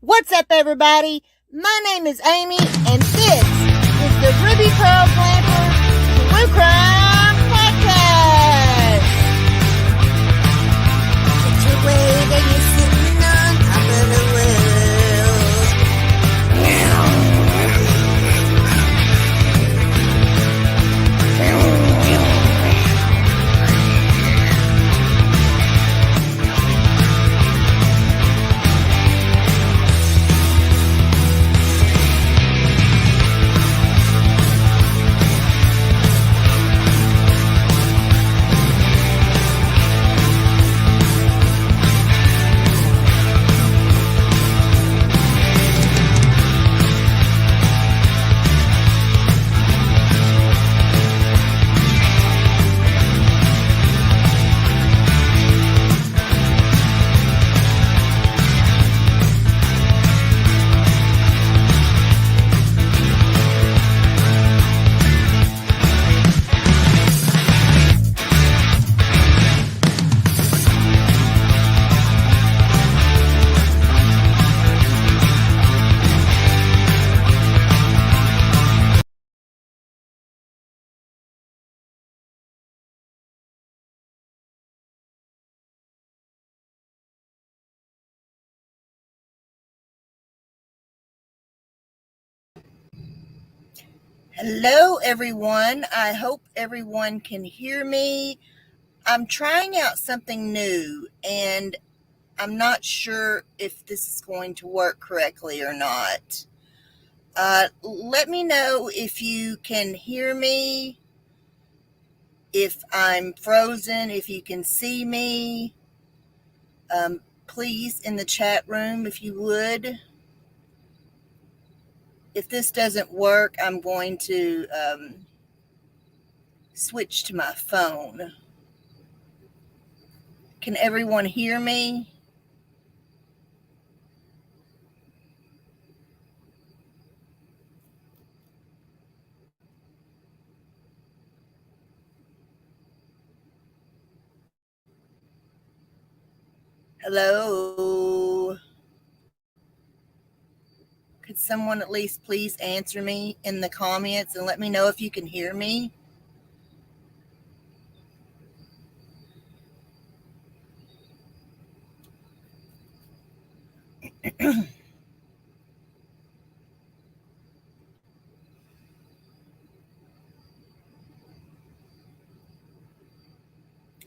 What's up, everybody? My name is Amy, and this is the Ruby Pearl Glamper True Crime Podcast. It's your way that you're sitting on top of the world. Hello, everyone. I hope everyone can hear me. I'm trying out something new, and I'm not sure if this is going to work correctly or not. Let me know if you can hear me, if I'm frozen, if you can see me. Please, in the chat room, if you would. If this doesn't work, I'm going to switch to my phone. Can everyone hear me? Hello? Could someone at least please answer me in the comments and let me know if you can hear me?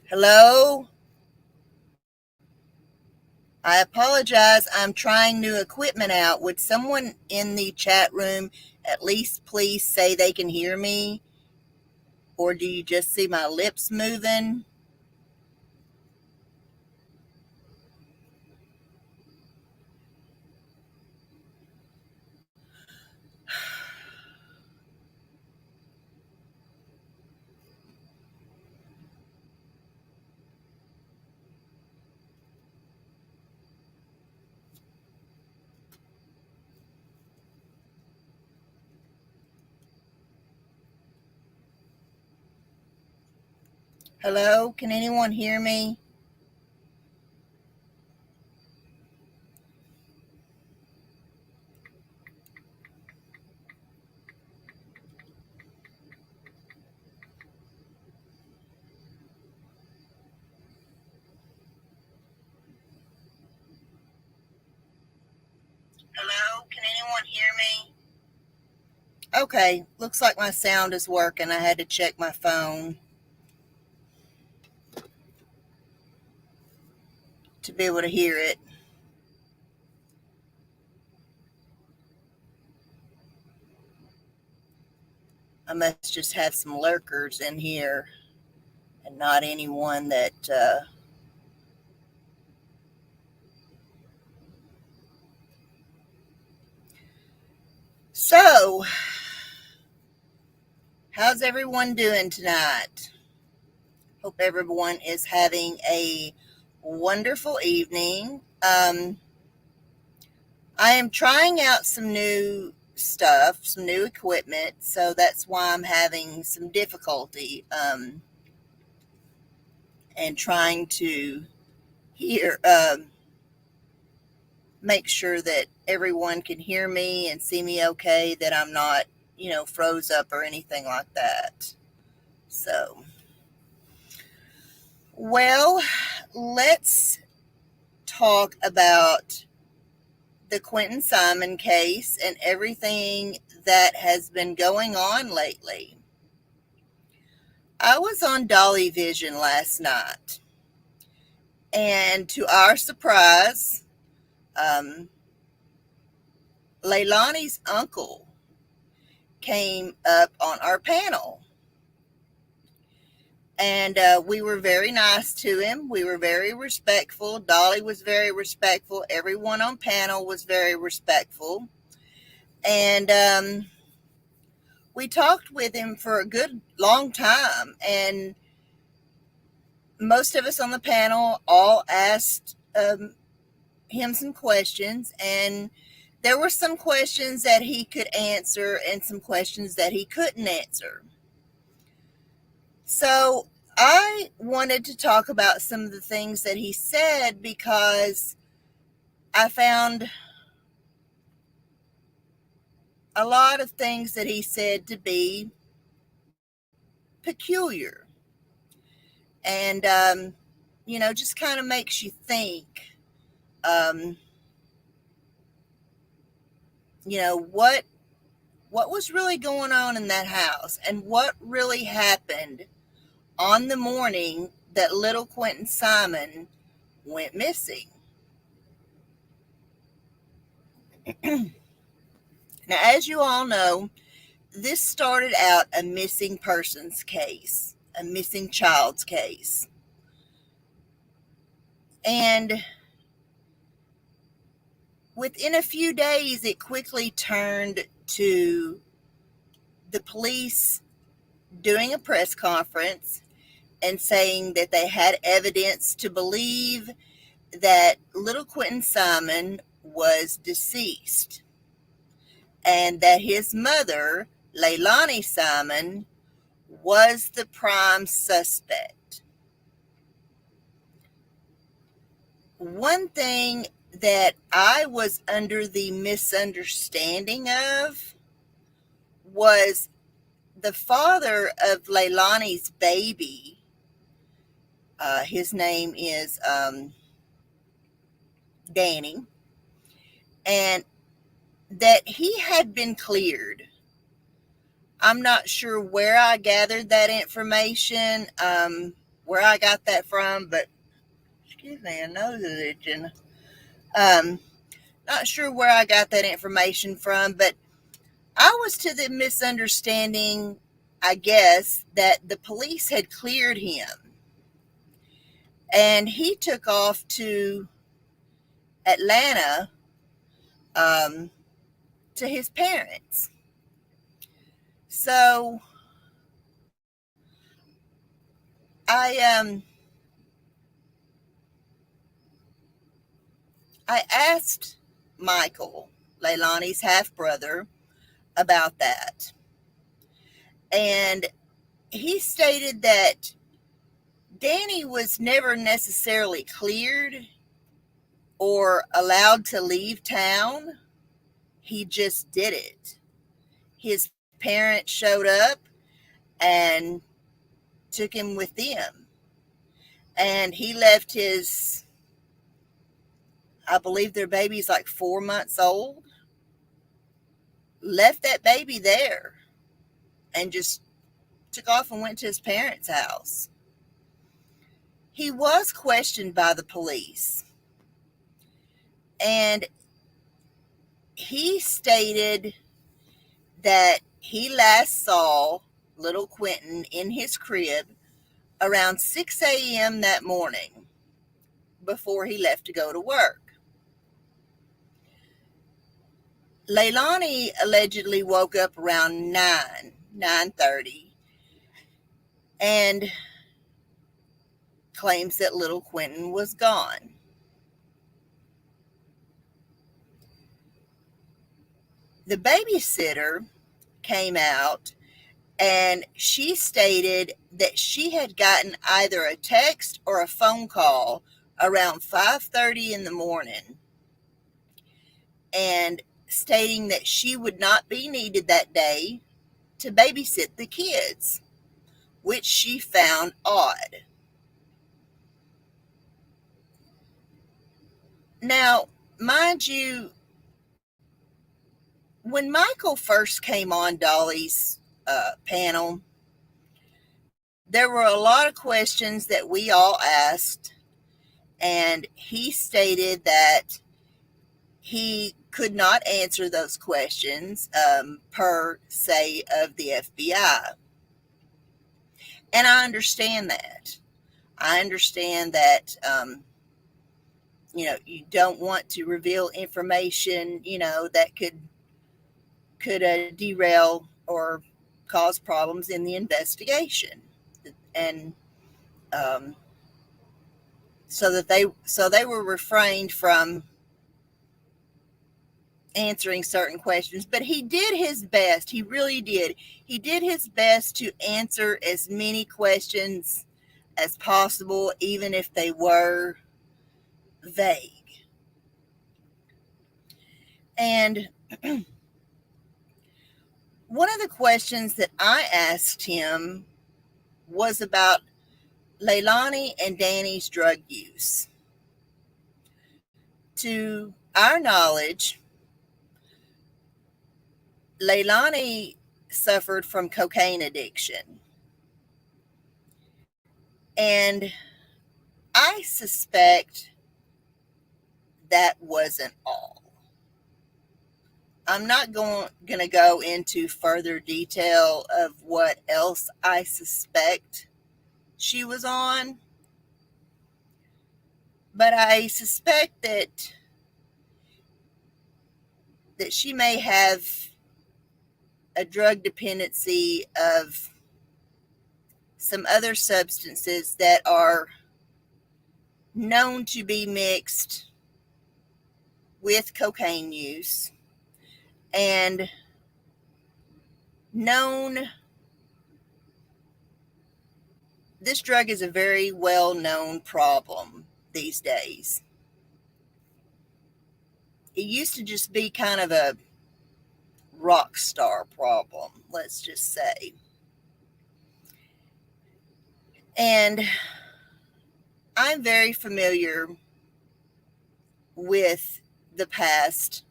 Hello? I apologize. I'm trying new equipment out. Would someone in the chat room at least please say they can hear me? Or do you just see my lips moving? Hello? Can anyone hear me? Hello? Can anyone hear me? Okay, looks like my sound is working. I had to check my phone to be able to hear it. I must just have some lurkers in here and not anyone that So, how's everyone doing tonight? Hope everyone is having a wonderful evening. I am trying out some new stuff, some new equipment, so that's why I'm having some difficulty and trying to hear make sure that everyone can hear me and see me okay, that I'm not, froze up or anything like that. So, well, let's talk about the Quinton Simon case and everything that has been going on lately. I was on Dolly Vision last night, and to our surprise, um, Leilani's uncle came up on our panel. And we were very nice to him. We were very respectful. Dolly was very respectful. Everyone on panel was very respectful. And we talked with him for a good long time. And most of us on the panel all asked him some questions. And there were some questions that he could answer and some questions that he couldn't answer. So I wanted to talk about some of the things that he said because I found a lot of things that he said to be peculiar. And, just kind of makes you think, um, what was really going on in that house and what really happened on the morning that little Quinton Simon went missing. Now, as you all know, this started out a missing persons case, a missing child's case. And within a few days, it quickly turned to the police doing a press conference and saying that they had evidence to believe that little Quinton Simon was deceased and that his mother, Leilani Simon, was the prime suspect. One thing that I was under the misunderstanding of was the father of Leilani's baby. His name is Danny, and that he had been cleared. I'm not sure where I gathered that information, where I got that from, but excuse me, a nose is itching. Not sure where I got that information from, but I was to the misunderstanding, I guess, that the police had cleared him. And he took off to Atlanta to his parents. So I asked Michael, Leilani's half brother, about that. And he stated that Danny was never necessarily cleared or allowed to leave town. He just did it. His parents showed up and took him with them. And he left I believe their baby's like 4 months old, left that baby there and just took off and went to his parents' house. He was questioned by the police, and he stated that he last saw little Quinton in his crib around 6 a.m. that morning before he left to go to work. Leilani allegedly woke up around 9:30, and claims that little Quinton was gone. The babysitter came out and she stated that she had gotten either a text or a phone call around 5:30 in the morning and stating that she would not be needed that day to babysit the kids, which she found odd. Now, mind you, when Michael first came on Dolly's panel, there were a lot of questions that we all asked, and he stated that he could not answer those questions per se of the FBI. And I understand that. I understand that, you don't want to reveal information, that could derail or cause problems in the investigation. And so they were refrained from answering certain questions, but he did his best. He really did. He did his best to answer as many questions as possible, even if they were vague. And one of the questions that I asked him was about Leilani and Danny's drug use. To our knowledge, Leilani suffered from cocaine addiction. And I suspect that wasn't all. I'm not going to go into further detail of what else I suspect she was on, but I suspect that she may have a drug dependency of some other substances that are known to be mixed with cocaine use, and this drug is a very well known problem these days. It used to just be kind of a rock star problem, let's just say. And I'm very familiar with the past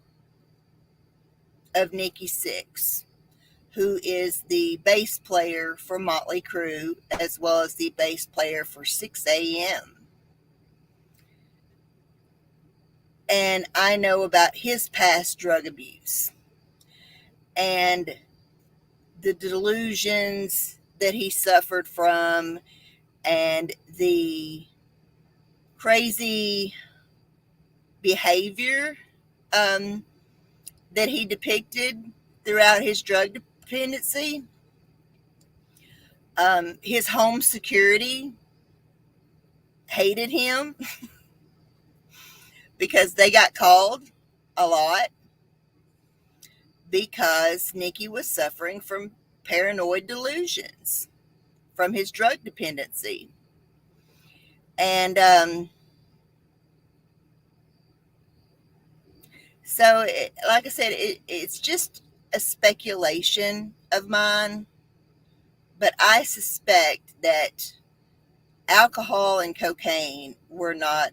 of Nikki Sixx, who is the bass player for Motley Crue, as well as the bass player for 6am. And I know about his past drug abuse and the delusions that he suffered from, and the crazy behavior that he depicted throughout his drug dependency. His home security hated him because they got called a lot because Nikki was suffering from paranoid delusions from his drug dependency. And so, like I said, it's just a speculation of mine, but I suspect that alcohol and cocaine were not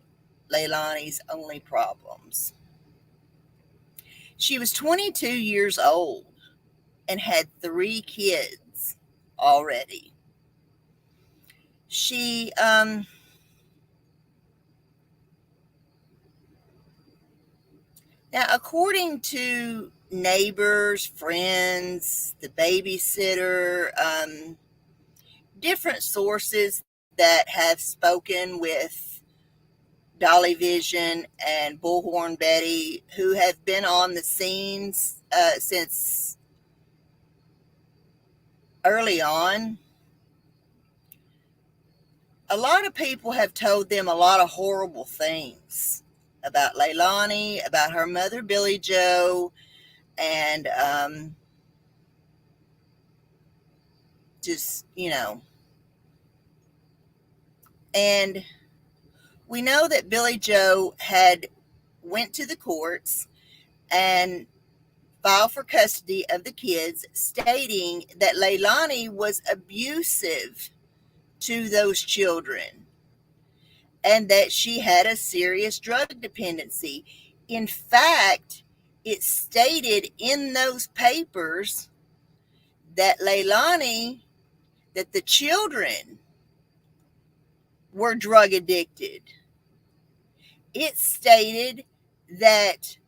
Leilani's only problems. She was 22 years old and had 3 kids already. She now, according to neighbors, friends, the babysitter, different sources that have spoken with Dolly Vision and Bullhorn Betty, who have been on the scenes since early on, a lot of people have told them a lot of horrible things about Leilani, about her mother, Billie Joe, and just, and we know that Billie Joe had went to the courts and filed for custody of the kids, stating that Leilani was abusive to those children and that she had a serious drug dependency. In fact, it stated in those papers that that the children were drug addicted. It stated that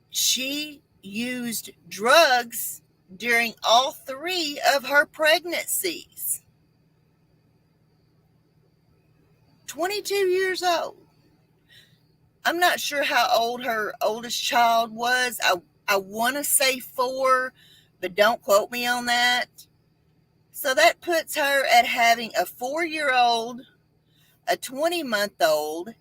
she used drugs during all 3 of her pregnancies. 22 years old. I'm not sure how old her oldest child was. I want to say 4, but don't quote me on that. So that puts her at having a 4-year-old, a 20-month-old,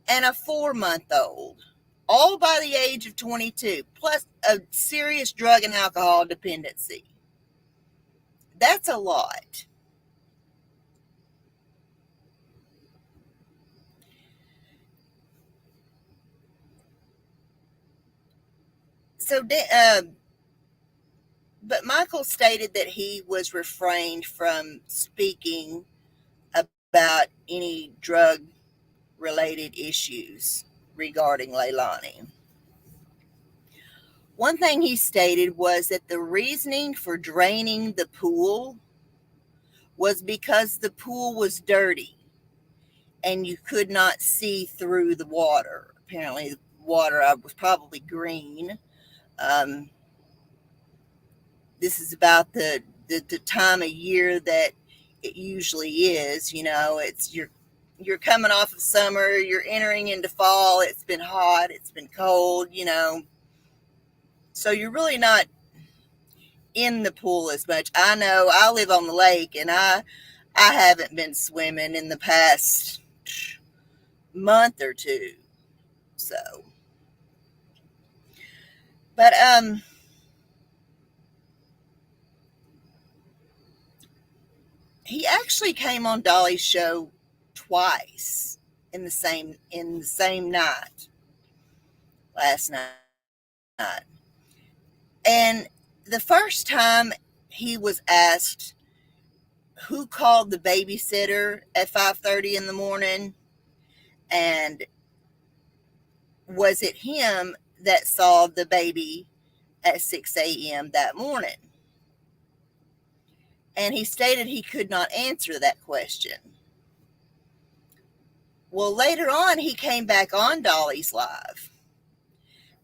and a 4-month-old, all by the age of 22, plus a serious drug and alcohol dependency. That's a lot. So, but Michael stated that he was refrained from speaking about any drug-related issues regarding Leilani. One thing he stated was that the reasoning for draining the pool was because the pool was dirty and you could not see through the water. Apparently, the water was probably green. This is about the time of year that it usually is. It's you're coming off of summer, you're entering into fall. It's been hot, it's been cold. So you're really not in the pool as much. I know I live on the lake, and I haven't been swimming in the past month or two. So, but he actually came on Dolly's show twice in the same night, last night. And the first time he was asked who called the babysitter at 5:30 in the morning, and was it him that saw the baby at 6 a.m. that morning? And he stated he could not answer that question. Well, later on, he came back on Dolly's Live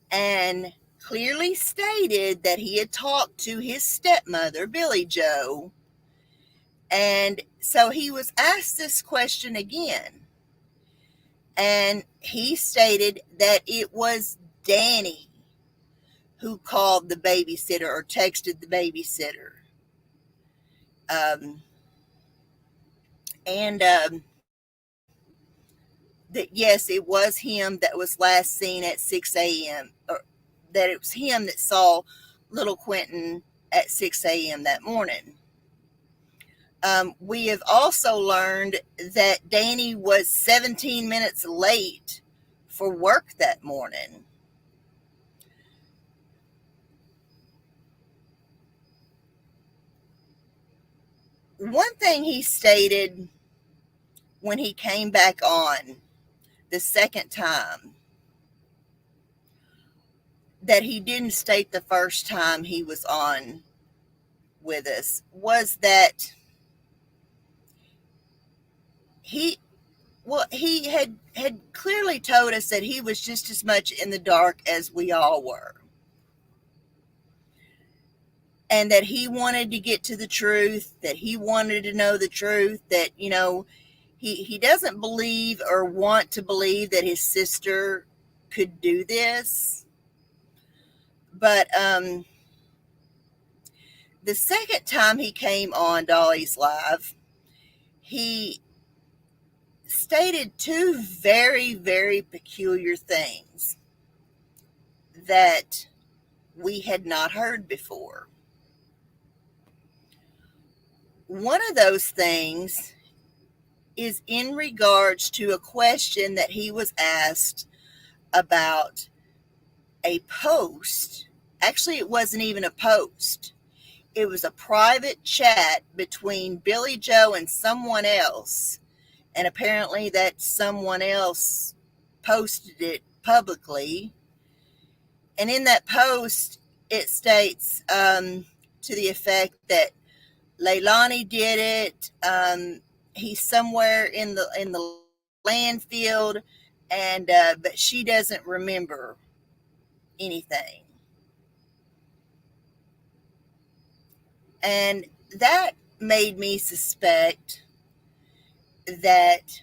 and clearly stated that he had talked to his stepmother, Billy Joe. And so he was asked this question again. And he stated that it was Danny who called the babysitter or texted the babysitter. That yes, it was him that was last seen at 6 a.m. or that it was him that saw little Quinton at 6 a.m. that morning. We have also learned that Danny was 17 minutes late for work that morning. One thing he stated when he came back on the second time that he didn't state the first time he was on with us was that he had clearly told us that he was just as much in the dark as we all were, and that he wanted to get to the truth, that he wanted to know the truth, that he doesn't believe or want to believe that his sister could do this. But the second time he came on Dolly's Live, he stated 2 very, very peculiar things that we had not heard before. One of those things is in regards to a question that he was asked about a post. Actually, it wasn't even a post. It was a private chat between Billy Joe and someone else. And apparently that someone else posted it publicly. And in that post, it states to the effect that Leilani did it. He's somewhere in the landfill, and but she doesn't remember anything. And that made me suspect that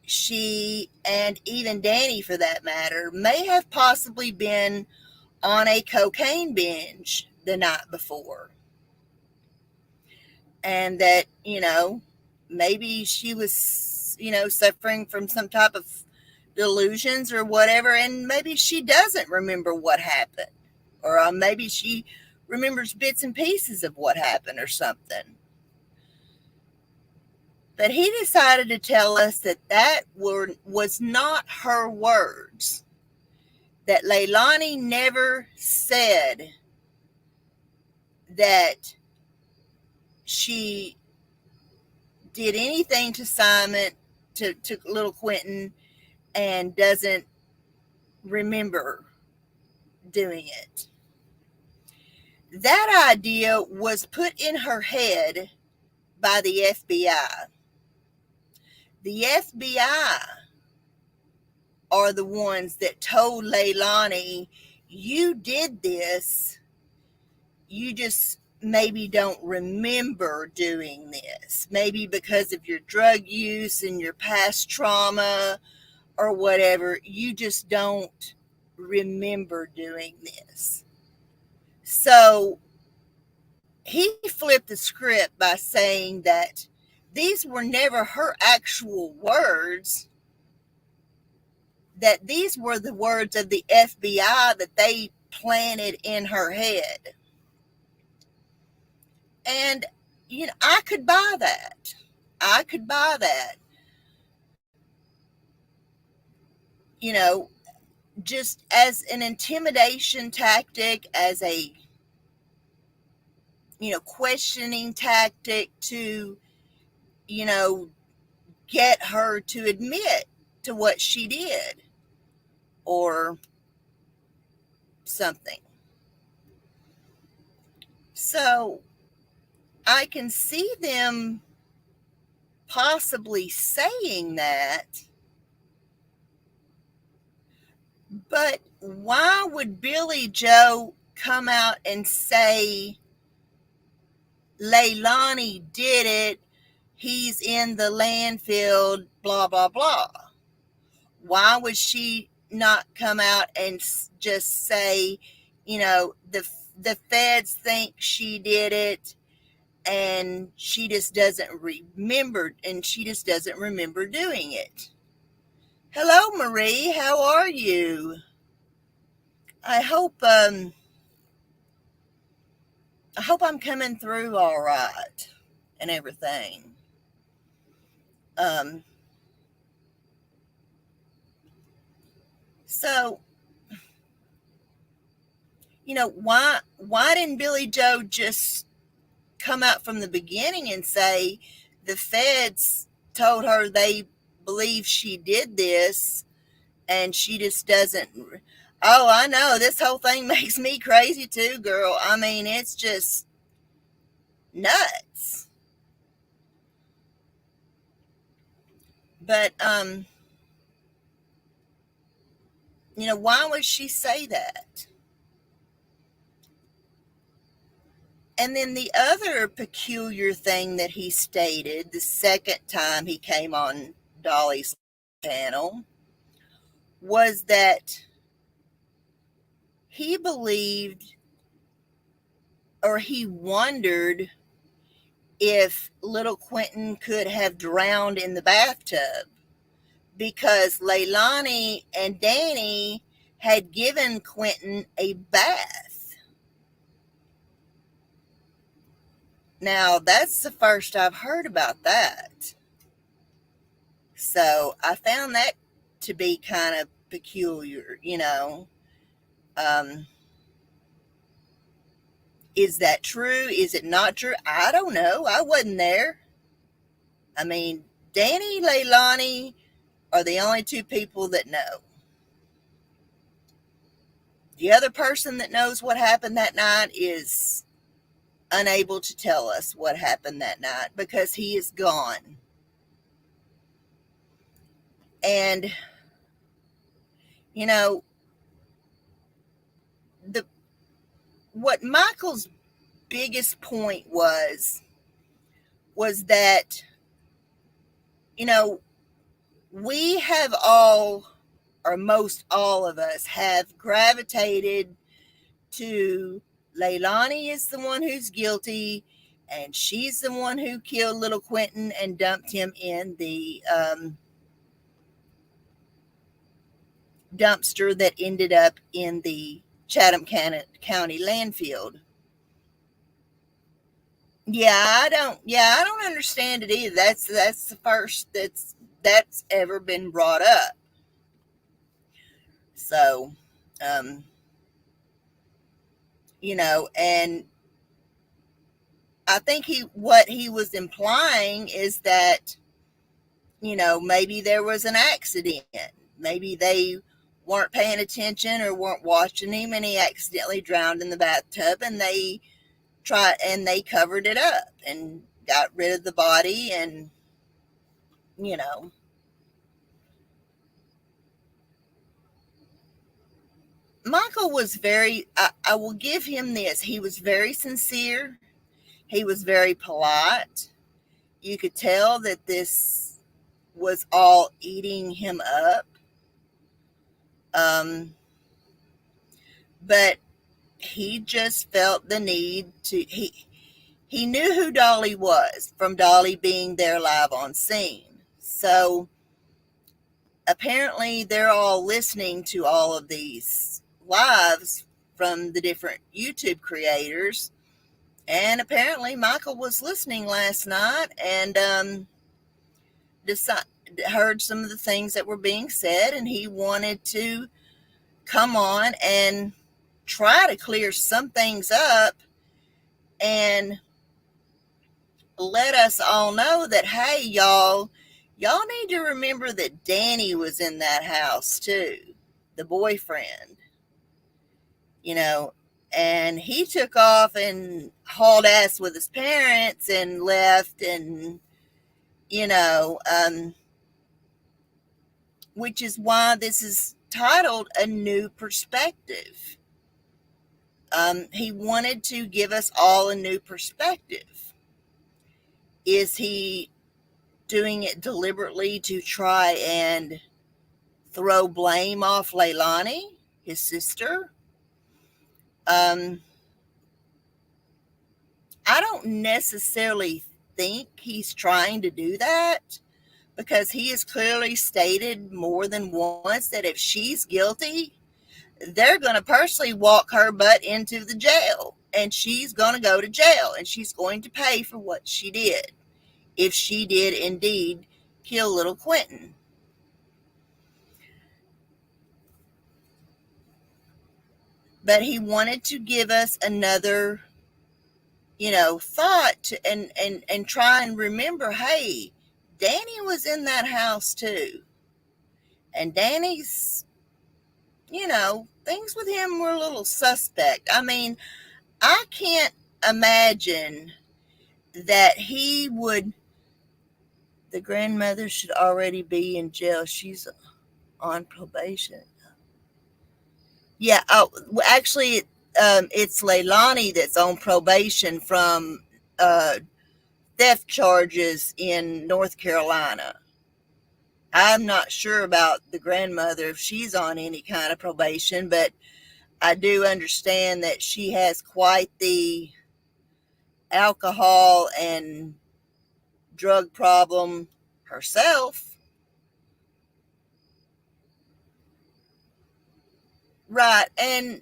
she, and even Danny for that matter, may have possibly been on a cocaine binge the night before. And that, maybe she was, suffering from some type of delusions or whatever, and maybe she doesn't remember what happened. Or maybe she remembers bits and pieces of what happened or something. But he decided to tell us that was not her words. That Leilani never said that she did anything to Simon, to little Quinton, and doesn't remember doing it. That idea was put in her head by the FBI. The FBI are the ones that told Leilani, you did this, you just maybe don't remember doing this. Maybe because of your drug use and your past trauma or whatever, you just don't remember doing this. So he flipped the script by saying that these were never her actual words, that these were the words of the FBI that they planted in her head. And, I could buy that. I could buy that. Just as an intimidation tactic, as a, questioning tactic to, get her to admit to what she did or something. So I can see them possibly saying that, but why would Billy Joe come out and say Leilani did it, he's in the landfill, blah, blah, blah? Why would she not come out and just say, the feds think she did it, and she just doesn't remember, doing it? Hello, Marie. How are you? I hope I'm coming through all right and everything. So, why didn't Billy Joe just come out from the beginning and say the feds told her they believe she did this and she just doesn't? Oh, I know, this whole thing makes me crazy too, girl. I mean, it's just nuts. But why would she say that? And then the other peculiar thing that he stated the second time he came on Dolly's panel was that he believed, or he wondered, if little Quinton could have drowned in the bathtub, because Leilani and Danny had given Quinton a bath. Now, that's the first I've heard about that. So I found that to be kind of peculiar, Um, is that true? Is it not true? I don't know. I wasn't there. I mean, Danny, Leilani are the only two people that know. The other person that knows what happened that night is unable to tell us what happened that night because he is gone. And, you know, the what Michael's biggest point was that, you know, we have all, or most all of us, have gravitated to Leilani is the one who's guilty, and she's the one who killed little Quinton and dumped him in the dumpster that ended up in the Chatham County landfill. I don't understand it either. That's the first that's ever been brought up. So, um, and I think what he was implying is that, maybe there was an accident. Maybe they weren't paying attention or weren't watching him and he accidentally drowned in the bathtub, and they covered it up and got rid of the body. And, you know, Michael was I will give him this. He was very sincere. He was very polite. You could tell that this was all eating him up. But he just felt the need to, he knew who Dolly was from Dolly being there live on scene. So apparently they're all listening to all of these lives from the different YouTube creators. And apparently Michael was listening last night and heard some of the things that were being said, and he wanted to come on and try to clear some things up and let us all know that, hey, y'all need to remember that Danny was in that house too, the boyfriend, and he took off and hauled ass with his parents and left, and, which is why this is titled A New Perspective. He wanted to give us all a new perspective. Is he doing it deliberately to try and throw blame off Leilani, his sister? I don't necessarily think he's trying to do that, because he has clearly stated more than once that if she's guilty, they're going to personally walk her butt into the jail, and she's going to go to jail, and she's going to pay for what she did, if she did indeed kill little Quinton. But he wanted to give us another, thought to, and try and remember, hey, Danny was in that house too. And Danny's, things with him were a little suspect. I mean, I can't imagine that he would. The grandmother should already be in jail. She's on probation. Yeah. Oh, actually, it's Leilani that's on probation from theft charges in North Carolina. I'm not sure about the grandmother, if she's on any kind of probation, but I do understand that she has quite the alcohol and drug problem herself. Right. And,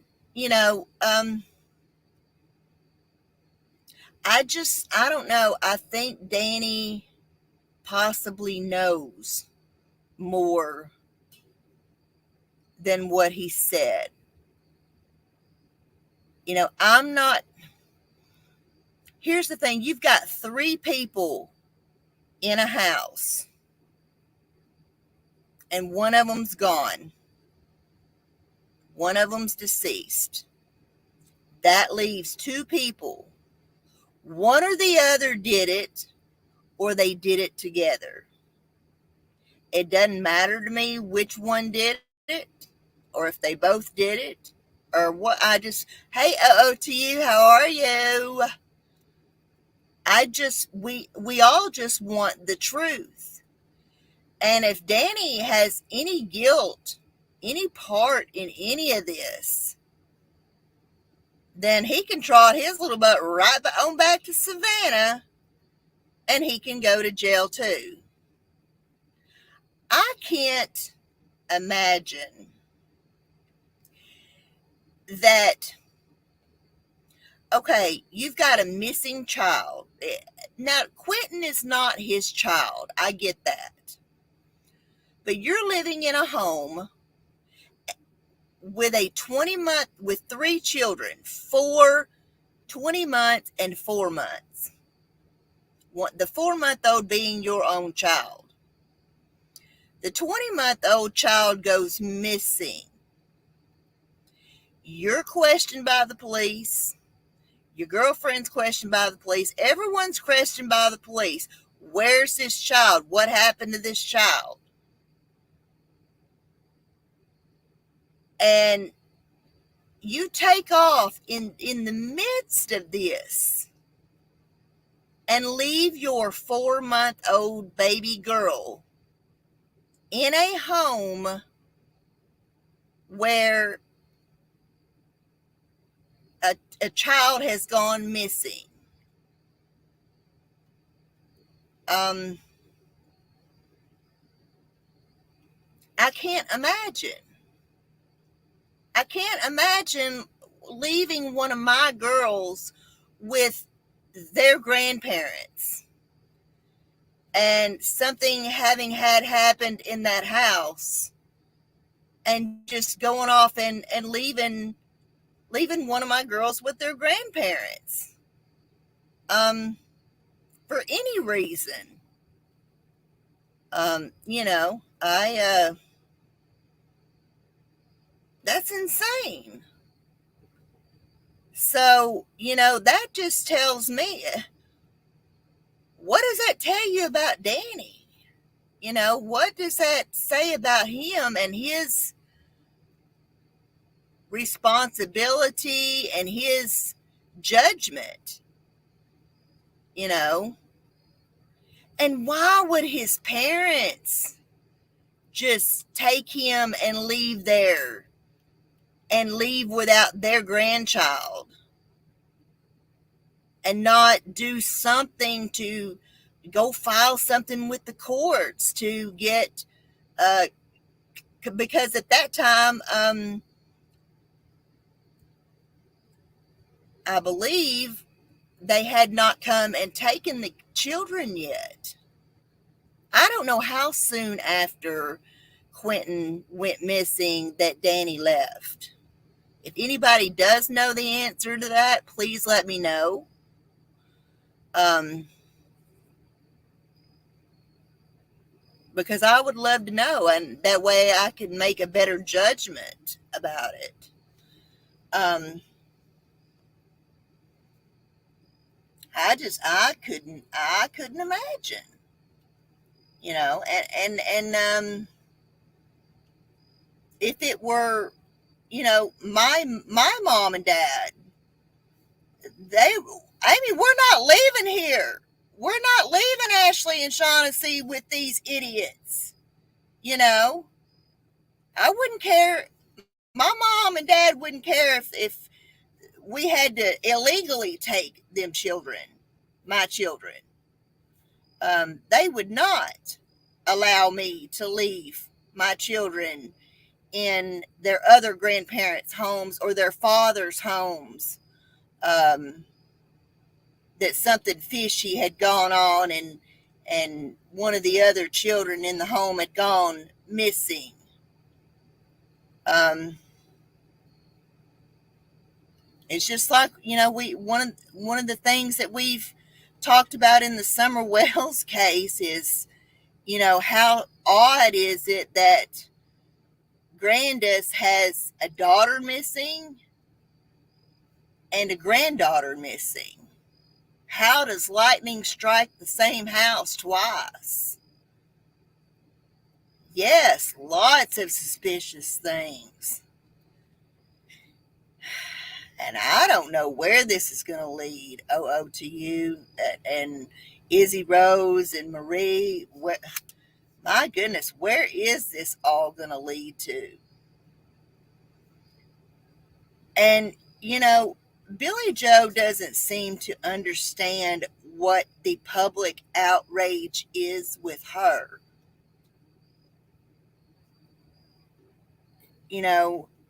I don't know. I think Danny possibly knows more than what he said. I'm not. Here's the thing, you've got 3 people in a house, and one of them's gone. One of them's deceased. That leaves 2 people. One or the other did it, or they did it together. It doesn't matter to me which one did it, or if they both did it, or what. Hey, to you, how are you? We all just want the truth. And if Danny has any guilt, any part in any of this, then he can trot his little butt right on back to Savannah, and he can go to jail too. I can't imagine that. Okay, you've got a missing child. Now, Quinton is not his child. I get that. But you're living in a home with with 3 children, 20 months and 4 months. The 4-month-old being your own child. The 20-month-old child goes missing. You're questioned by the police. Your girlfriend's questioned by the police. Everyone's questioned by the police. Where's this child? What happened to this child? And you take off in the midst of this and leave your 4-month-old baby girl in a home where a child has gone missing. I can't imagine. I can't imagine leaving one of my girls with their grandparents and something having happened in that house and just going off and leaving one of my girls with their grandparents for any reason. That's insane. So, that just tells me, what does that tell you about Danny? What does that say about him and his responsibility and his judgment? And why would his parents just take him and leave there and leave without their grandchild and not do something to go file something with the courts to get, because at that time, I believe they had not come and taken the children yet. I don't know how soon after Quinton went missing that Danny left. If anybody does know the answer to that, please let me know. Because I would love to know, and that way I could make a better judgment about it. I couldn't imagine, and if it were, my mom and dad, we're not leaving here. We're not leaving Ashley and Shaughnessy with these idiots. I wouldn't care. My mom and dad wouldn't care if we had to illegally take them children, my children. They would not allow me to leave my children in their other grandparents' homes or their father's homes. That something fishy had gone on and one of the other children in the home had gone missing. It's just like, one of the things that we've talked about in the Summer Wells case is, how odd is it that Grandis has a daughter missing and a granddaughter missing? How does lightning strike the same house twice? Yes, lots of suspicious things. And I don't know where this is going to lead. To you and Izzy Rose and Marie. My goodness, where is this all going to lead to? And, Billy Joe doesn't seem to understand what the public outrage is with her.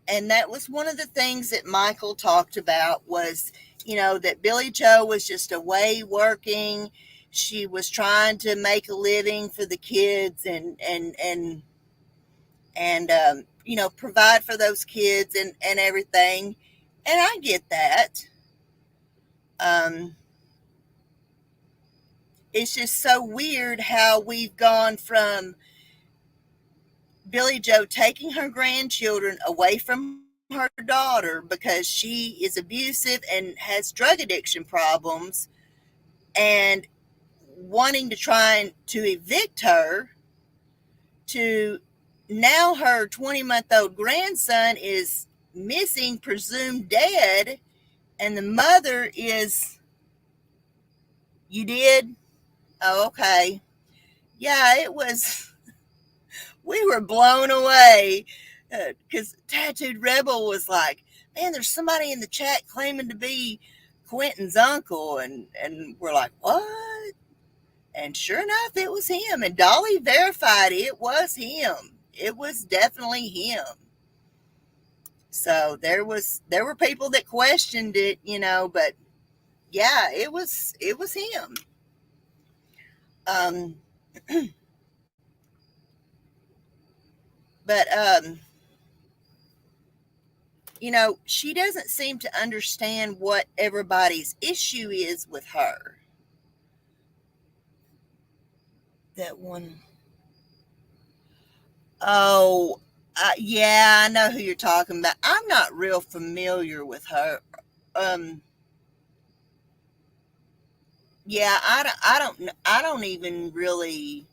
And that was one of the things that Michael talked about was, that Billy Joe was just away working. She was trying to make a living for the kids and provide for those kids and everything. And I get that. Um, it's just so weird how we've gone from Billy Joe taking her grandchildren away from her daughter because she is abusive and has drug addiction problems and wanting to try to evict her, to now her 20-month-old grandson is missing, presumed dead, and the mother is, you did? Oh, okay. Yeah, it was, we were blown away because Tattooed Rebel was like, man, there's somebody in the chat claiming to be Quentin's uncle. And we're like, what? And sure enough, it was him. And Dolly verified it was him. It was definitely him. So there were people that questioned it, but yeah, it was him. Um, but she doesn't seem to understand what everybody's issue is with her. That one. Oh, yeah, I know who you're talking about. I'm not real familiar with her. Um, yeah, I don't even really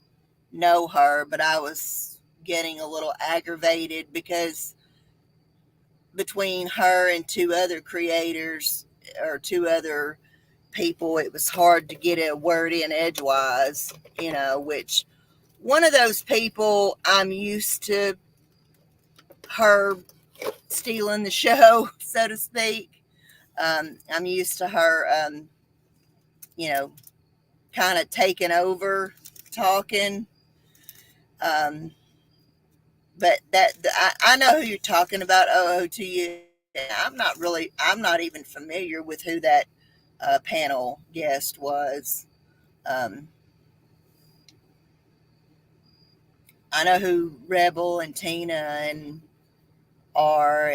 know her, but I was getting a little aggravated because between her and two other creators or two other people, it was hard to get a word in edgewise, which one of those people, I'm used to her stealing the show, so to speak. I'm used to her, you know, kind of taking over talking. Um, but I know who you're talking about. To you. I'm not even familiar with who that panel guest was. Um, I know who Rebel and Tina and are,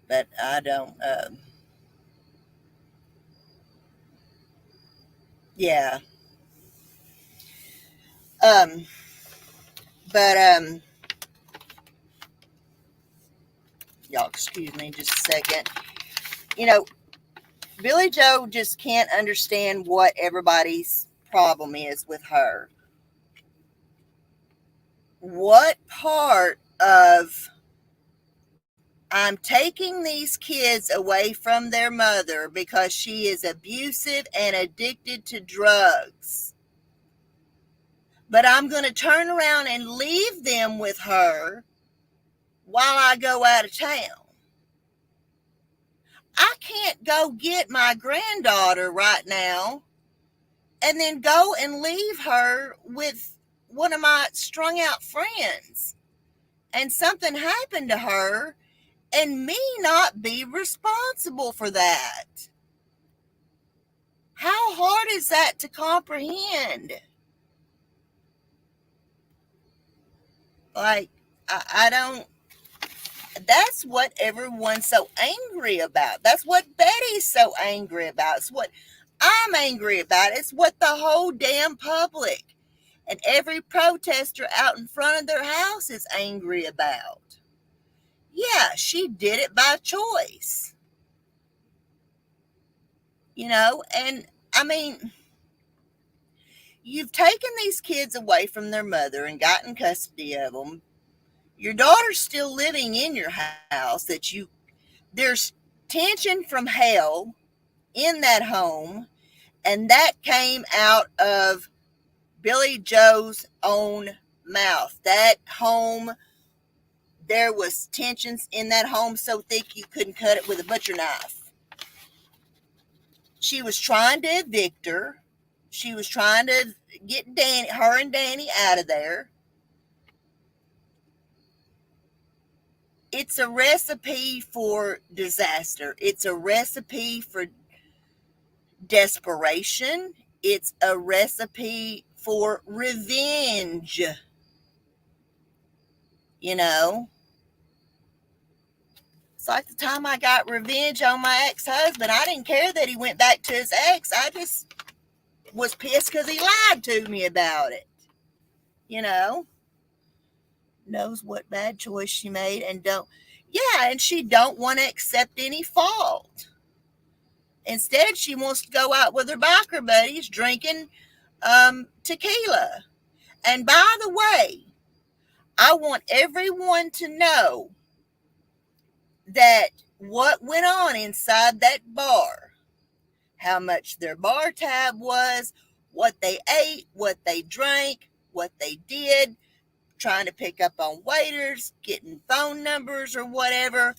but I don't. Yeah. Um, but y'all excuse me just a second. You know, Billy Joe just can't understand what everybody's problem is with her. What part of I'm taking these kids away from their mother because she is abusive and addicted to drugs, but I'm going to turn around and leave them with her while I go out of town? I can't go get my granddaughter right now and then go and leave her with one of my strung out friends and something happened to her and me not be responsible for that. How hard is that to comprehend? Like, I don't, That's what everyone's so angry about. That's what Betty's so angry about. It's what I'm angry about. It's what the whole damn public and every protester out in front of their house is angry about. Yeah, she did it by choice. And I mean, you've taken these kids away from their mother and gotten custody of them. Your daughter's still living in your house there's tension from hell in that home, and that came out of Billy Joe's own mouth. That home, there was tensions in that home so thick you couldn't cut it with a butcher knife. She was trying to evict her. She was trying to get her and Danny out of there. It's a recipe for disaster. It's a recipe for desperation. It's a recipe for revenge. You know, it's like the time I got revenge on my ex-husband. I didn't care that he went back to his ex. I just was pissed because he lied to me about it. You know, knows what bad choice she made and she don't want to accept any fault. Instead, she wants to go out with her biker buddies drinking tequila. And by the way, I want everyone to know that what went on inside that bar, how much their bar tab was, what they ate, what they drank, what they did, trying to pick up on waiters, getting phone numbers or whatever.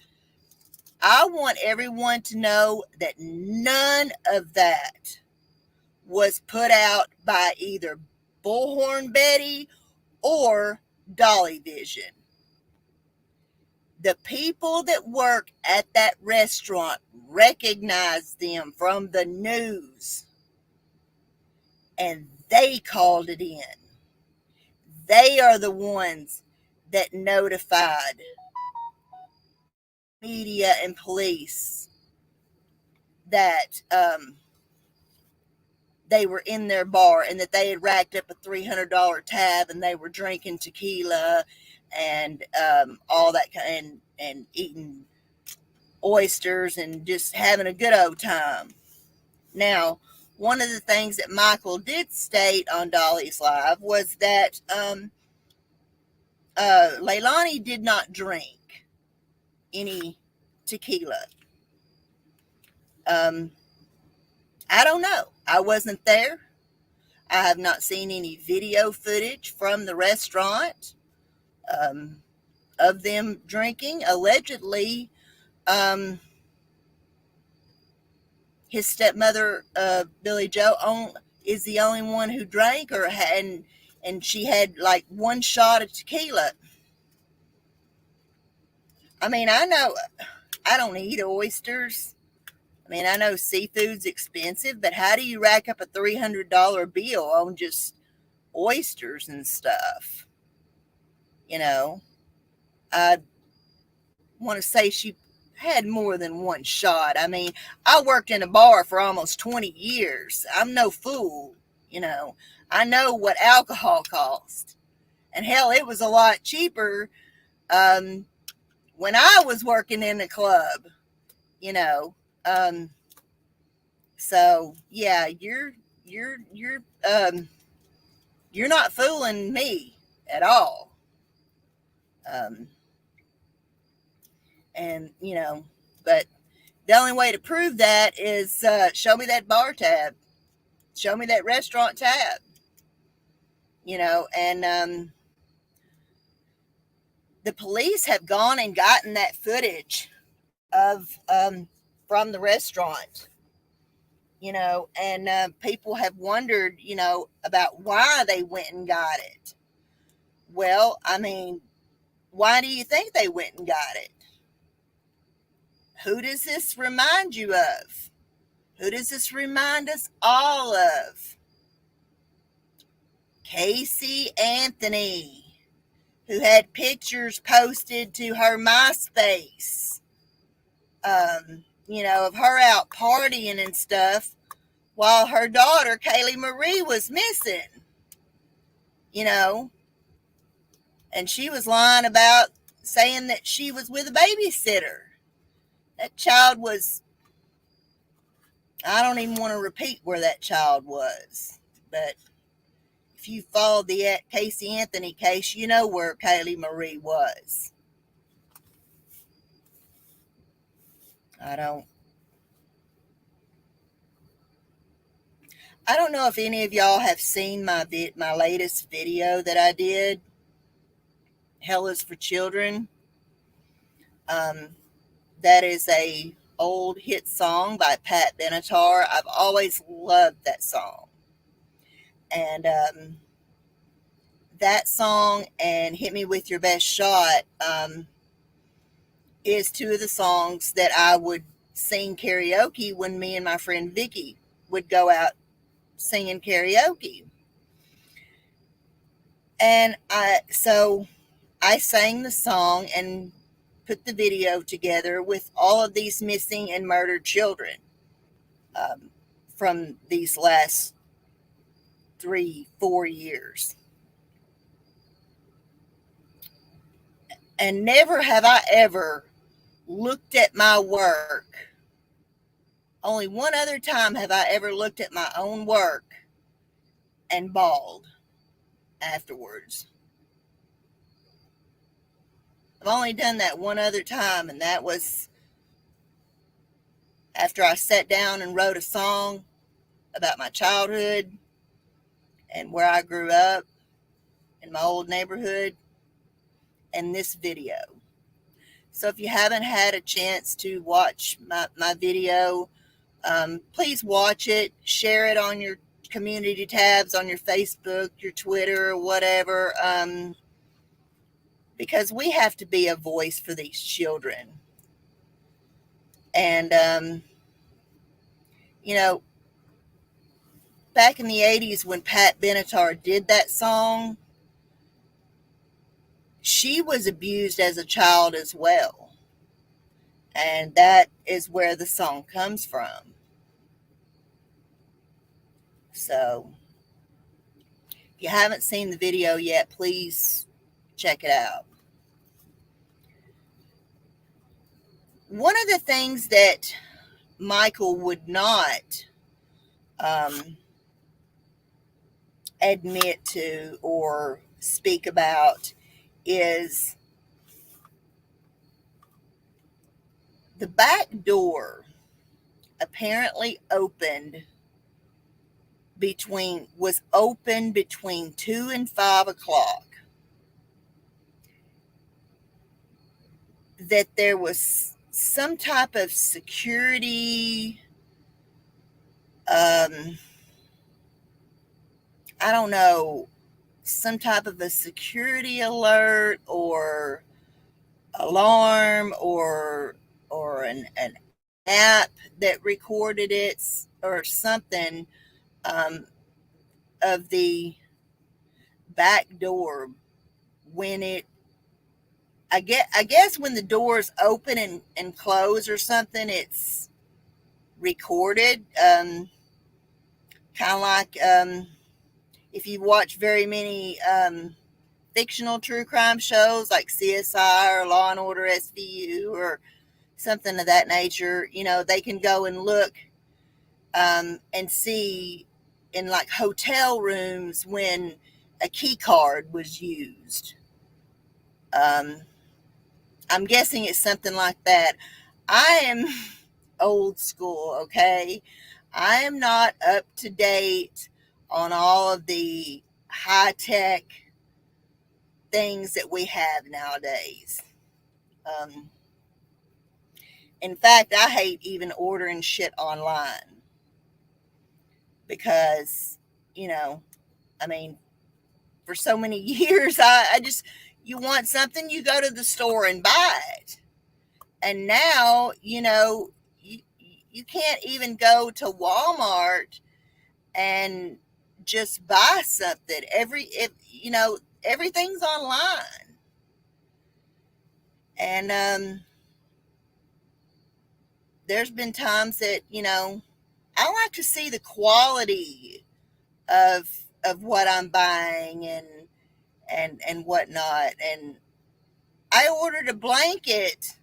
I want everyone to know that none of that was put out by either Bullhorn Betty or Dolly Vision. The people that work at that restaurant recognized them from the news, and they called it in. They are the ones that notified media and police that they were in their bar and that they had racked up a $300 tab and they were drinking tequila and all that kind and eating oysters and just having a good old time. Now, one of the things that Michael did state on Dolly's Live was that Leilani did not drink any tequila. I don't know. I wasn't there. I have not seen any video footage from the restaurant of them drinking. Allegedly, his stepmother, Billy Joe, is the only one who drank, and she had like one shot of tequila. I mean, I know I don't eat oysters. I mean, I know seafood's expensive, but how do you rack up a $300 bill on just oysters and stuff? I want to say she had more than one shot. I mean, I worked in a bar for almost 20 years. I'm no fool. I know what alcohol costs. And hell, it was a lot cheaper when I was working in a club, you know. So yeah, you're not fooling me at all. Um, and but the only way to prove that is show me that bar tab, show me that restaurant tab, and the police have gone and gotten that footage of from the restaurant, and people have wondered, about why they went and got it. Well, I mean, why do you think they went and got it? Who does this remind you of? Who does this remind us all of? Casey Anthony. who had pictures posted to her MySpace, of her out partying and stuff while her daughter, Kaylee Marie, was missing, you know, and she was lying about saying that she was with a babysitter. That child was, I don't even want to repeat where that child was, but if you followed the Casey Anthony case, you know where Kaylee Marie was. I don't know if any of y'all have seen my latest video that I did, Hell is for Children. That is a old hit song by Pat Benatar. I've always loved that song. And that song and Hit Me With Your Best Shot is two of the songs that I would sing karaoke when me and my friend Vicky would go out singing karaoke. And I sang the song and put the video together with all of these missing and murdered children from these last 3-4 years. And never have I ever looked at my work. Only one other time have I ever looked at my own work and bawled afterwards. I've only done that one other time, and that was after I sat down and wrote a song about my childhood and where I grew up in my old neighborhood, and this video. So if you haven't had a chance to watch my video, please watch it, share it on your community tabs, on your Facebook, your Twitter, or whatever, because we have to be a voice for these children. And, back in the 80s when Pat Benatar did that song, she was abused as a child as well. And that is where the song comes from. So, if you haven't seen the video yet, please check it out. One of the things that Michael would not admit to or speak about is the back door apparently was open between 2 and 5 o'clock. That there was some type of security, I don't know, some type of a security alert or alarm or an app that recorded it or something of the back door when it, I guess when the doors open and close or something, it's recorded. Kind of like if you watch very many fictional true crime shows like CSI or Law and Order SVU or something of that nature, they can go and look and see in like hotel rooms when a key card was used. I'm guessing it's something like that. I am old school, okay? I am not up to date on all of the high-tech things that we have nowadays. In fact, I hate even ordering shit online because, for so many years, I just, you want something, you go to the store and buy it. And now, you can't even go to Walmart and just buy something. Everything's online. And there's been times that, I like to see the quality of what I'm buying and whatnot. And I ordered a blanket,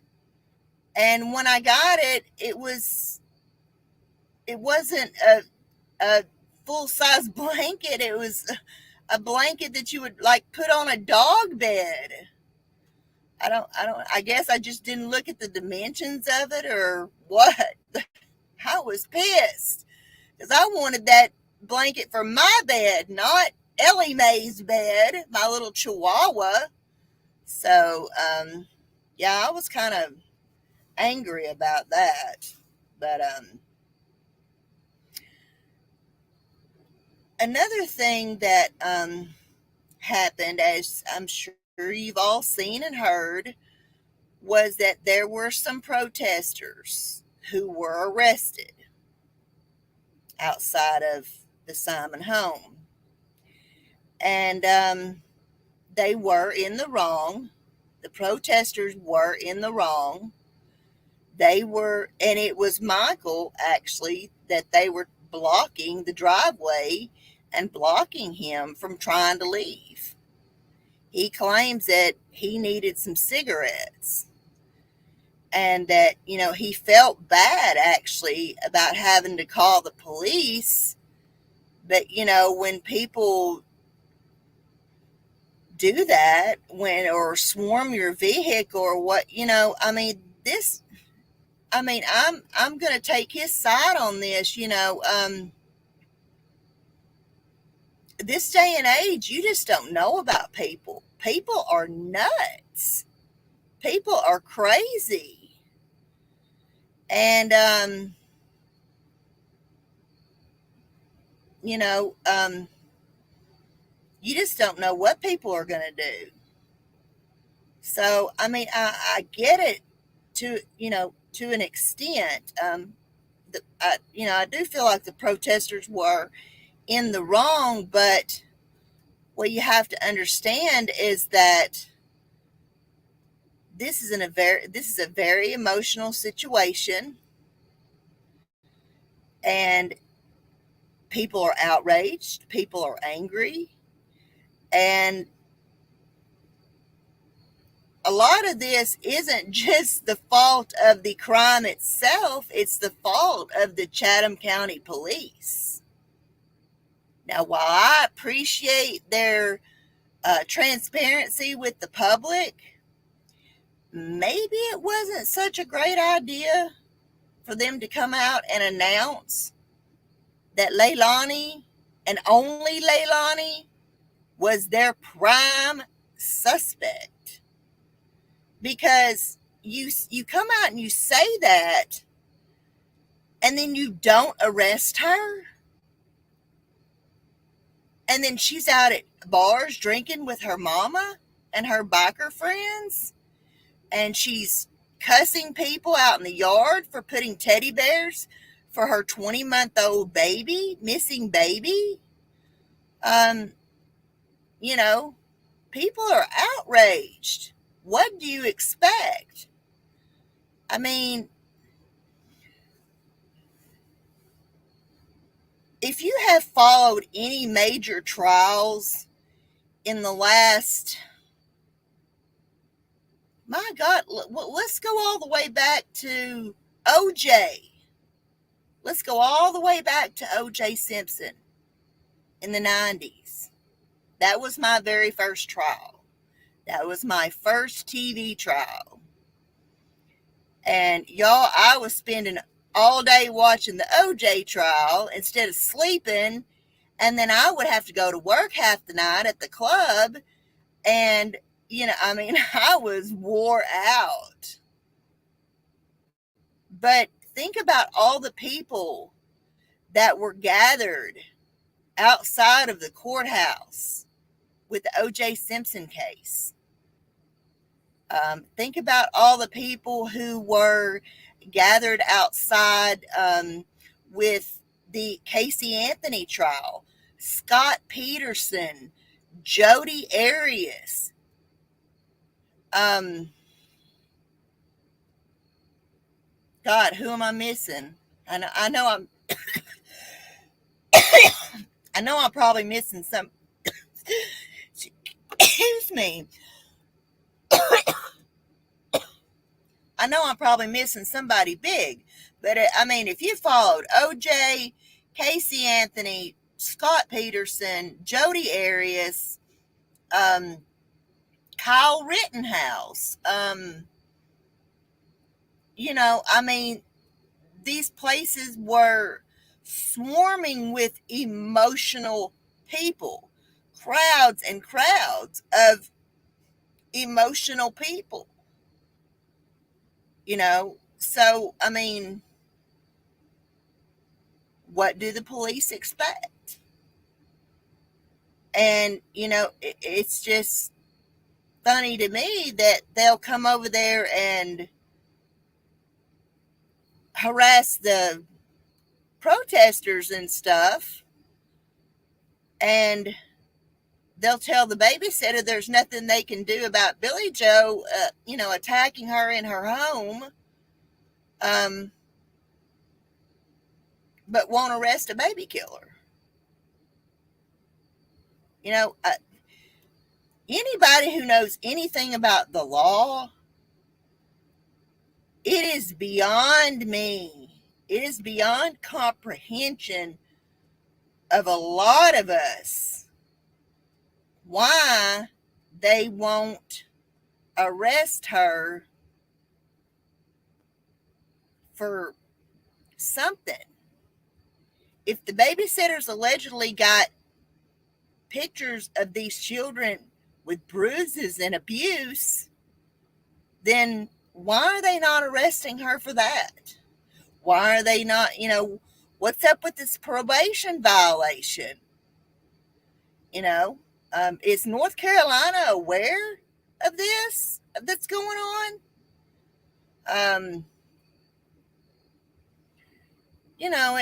and when I got it, it wasn't a full size blanket. It was a blanket that you would like put on a dog bed. I guess I just didn't look at the dimensions of it or what. I was pissed because I wanted that blanket for my bed, not Ellie Mae's bed, my little chihuahua. So, yeah, I was kind of angry about that. But another thing that happened, as I'm sure you've all seen and heard, was that there were some protesters who were arrested outside of the Simon home. And they were in the wrong. The protesters were in the wrong. They were, and it was Michael actually that they were blocking the driveway and blocking him from trying to leave. He claims that he needed some cigarettes and that, he felt bad actually about having to call the police. But, when people do that, or swarm your vehicle or what, I'm going to take his side on this. This day and age, you just don't know about people. People are nuts. People are crazy. And, you know, um, you just don't know what people are going to do. So, I get it to an extent. I do feel like the protesters were in the wrong, but what you have to understand is that this is a very emotional situation, and people are outraged, people are angry, and a lot of this isn't just the fault of the crime itself, it's the fault of the Chatham County Police. Now, while I appreciate their transparency with the public, maybe it wasn't such a great idea for them to come out and announce that Leilani, and only Leilani, was their prime suspect. Because you come out and you say that, and then you don't arrest her, and then she's out at bars drinking with her mama and her biker friends, and she's cussing people out in the yard for putting teddy bears for her 20-month-old baby, missing baby. Um, you know, people are outraged. What do you expect? I mean, if you have followed any major trials in the last, my God, let's go all the way back to OJ. Let's go all the way back to OJ Simpson in the 90s. That was my very first trial. That was my first TV trial. And y'all, I was spending all day watching the OJ trial instead of sleeping. And then I would have to go to work half the night at the club. And, I was wore out. But think about all the people that were gathered outside of the courthouse with the O.J. Simpson case. Think about all the people who were gathered outside with the Casey Anthony trial, Scott Peterson, Jodi Arias, God, who am I missing? I know I know I'm probably missing some. Excuse me. I know I'm probably missing somebody big, but I mean, if you followed OJ, Casey Anthony, Scott Peterson, Jodi Arias, um, Kyle Rittenhouse, I mean, these places were swarming with emotional people, crowds and crowds of emotional people, So, I mean, what do the police expect? And, it's just funny to me that they'll come over there and harass the protesters and stuff, and they'll tell the babysitter there's nothing they can do about Billy Joe, attacking her in her home, um, but won't arrest a baby killer. You know, uh, Anybody who knows anything about the law, it is beyond me. It is beyond comprehension of a lot of us why they won't arrest her for something. If the babysitters allegedly got pictures of these children with bruises and abuse, then why are they not arresting her for that? Why are they not, what's up with this probation violation? Is North Carolina aware of this, that's going on?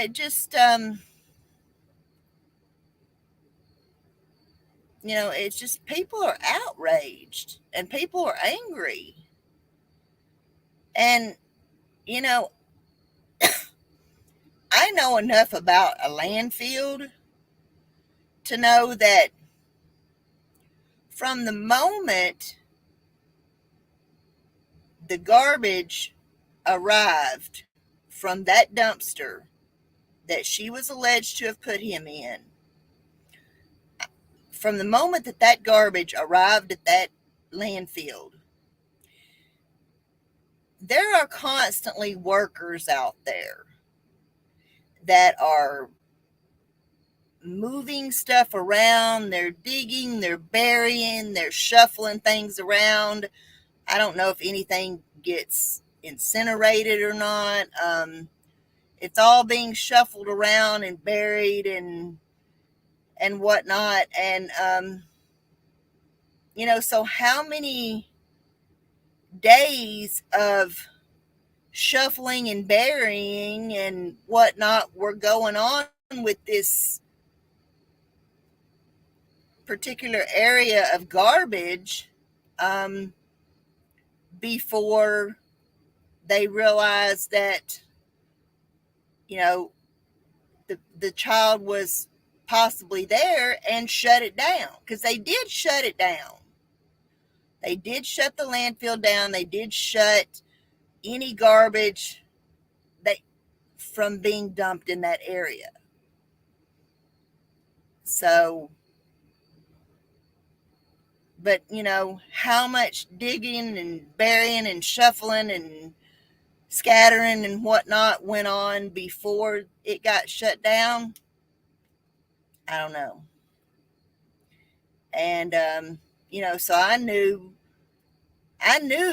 It just, it's just people are outraged and people are angry. And, you know, I know enough about a landfill to know that from the moment the garbage arrived from that dumpster that she was alleged to have put him in, from the moment that garbage arrived at that landfill, there are constantly workers out there that are moving stuff around. They're digging, they're burying, they're shuffling things around. I don't know if anything gets incinerated or not. It's all being shuffled around and buried and whatnot. And so how many days of shuffling and burying and whatnot were going on with this particular area of garbage before they realized that the child was possibly there and shut it down, because they did shut it down. They did shut the landfill down. They did shut any garbage from being dumped in that area. So, but how much digging and burying and shuffling and scattering and whatnot went on before it got shut down? I don't know. And so I knew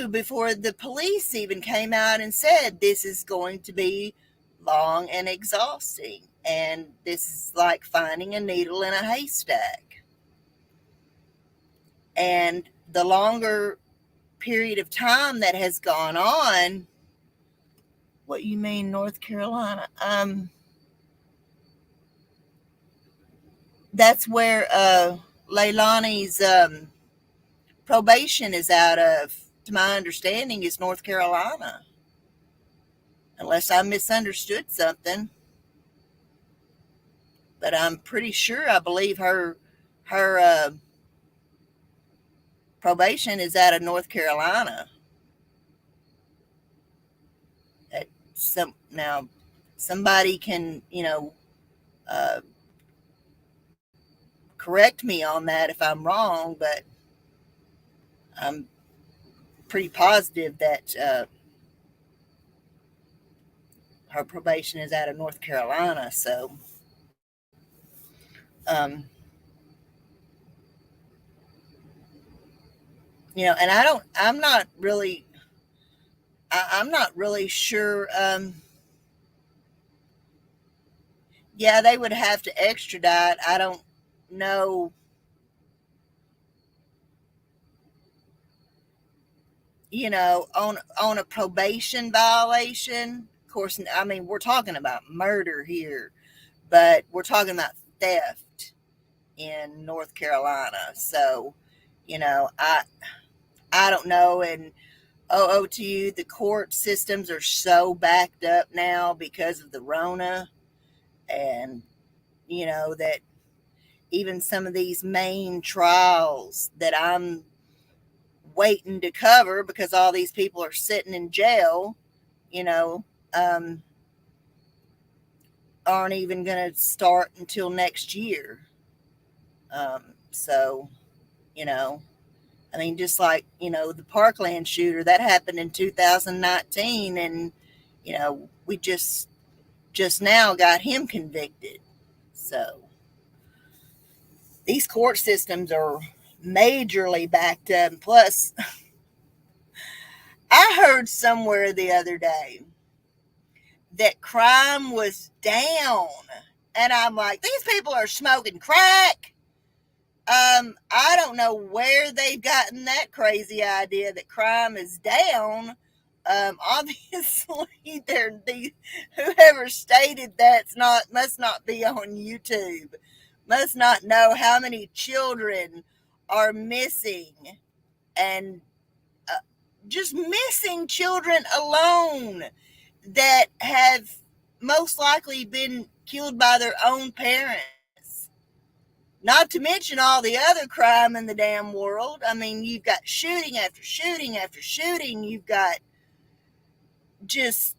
before the police even came out and said this is going to be long and exhausting, and this is like finding a needle in a haystack. And the longer period of time that has gone on. What you mean, North Carolina? That's where Leilani's probation is out of. To my understanding, is North Carolina. unless I misunderstood something. But I'm pretty sure I believe her probation is out of North Carolina. Now somebody can uh, correct me on that if I'm wrong, but I'm pretty positive that her probation is out of North Carolina. So, um, and I'm not really sure. Yeah, they would have to extradite. I don't know, on a probation violation. Of course, I mean, we're talking about murder here, but we're talking about theft in North Carolina. So, I don't know. And OOTU, the court systems are so backed up now because of the Rona, and that even some of these main trials that I'm waiting to cover because all these people are sitting in jail, you know, um, aren't even going to start until next year. So, you know, I mean, just like, the Parkland shooter that happened in 2019, and, we just now got him convicted. So these court systems are majorly backed up. And plus, I heard somewhere the other day that crime was down. And I'm like, these people are smoking crack. I don't know where they've gotten that crazy idea that crime is down. Obviously, whoever stated that's not must not be on YouTube, must not know how many children are missing, and uh, just missing children alone that have most likely been killed by their own parents. Not to mention all the other crime in the damn world. I mean, you've got shooting after shooting after shooting. You've got just,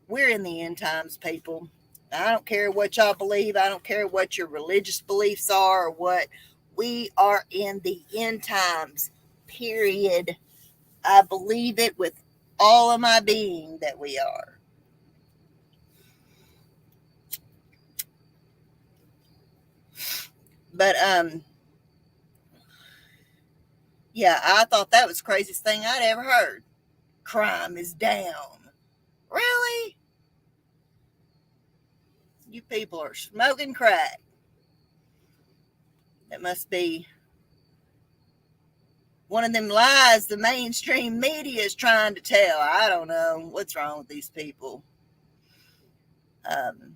we're in the end times, people. I don't care what y'all believe. I don't care what your religious beliefs are or what. We are in the end times, period. I believe it with all of my being that we are. But yeah, I thought that was the craziest thing I'd ever heard. Crime is down. Really? You people are smoking crack. That must be one of them lies the mainstream media is trying to tell. I don't know what's wrong with these people. Um,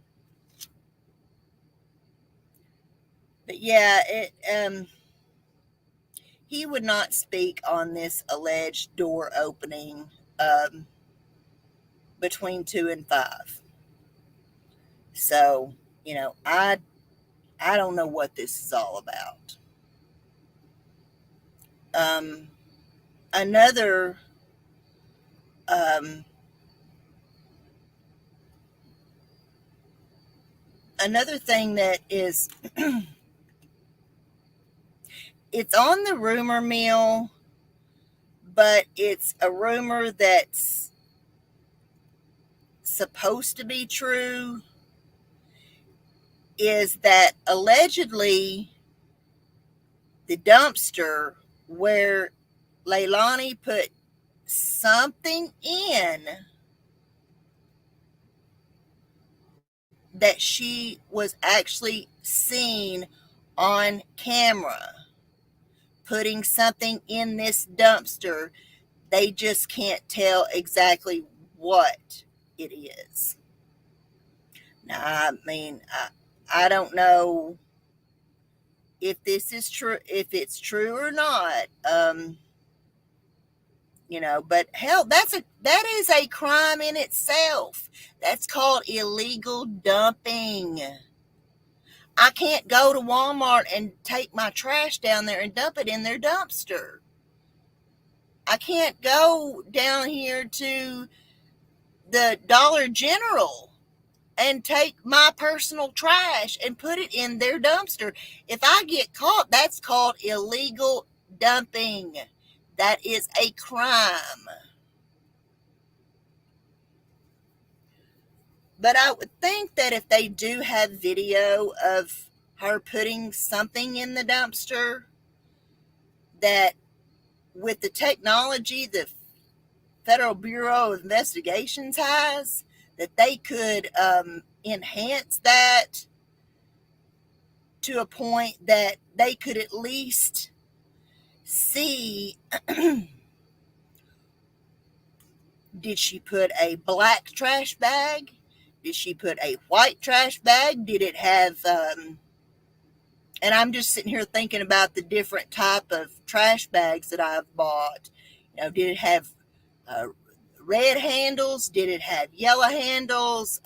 but yeah, he would not speak on this alleged door opening um, between 2 and 5. So, I don't know what this is all about. Um, another um, another thing that is it's on the rumor mill, but it's a rumor that's supposed to be true, is that allegedly the dumpster where Leilani put something in, that she was actually seen on camera putting something in this dumpster. They just can't tell exactly what it is. Now, I mean, I don't know if this is true, if it's true or not. But hell, that is a crime in itself. That's called illegal dumping. I can't go to Walmart and take my trash down there and dump it in their dumpster. I can't go down here to the Dollar General and take my personal trash and put it in their dumpster. If I get caught, that's called illegal dumping. That is a crime. But I would think that if they do have video of her putting something in the dumpster, that with the technology the Federal Bureau of Investigations has, that they could enhance that to a point that they could at least see, did she put a black trash bag? Did she put a white trash bag? Did it have, and I'm just sitting here thinking about the different type of trash bags that I've bought. Did it have red handles? Did it have yellow handles?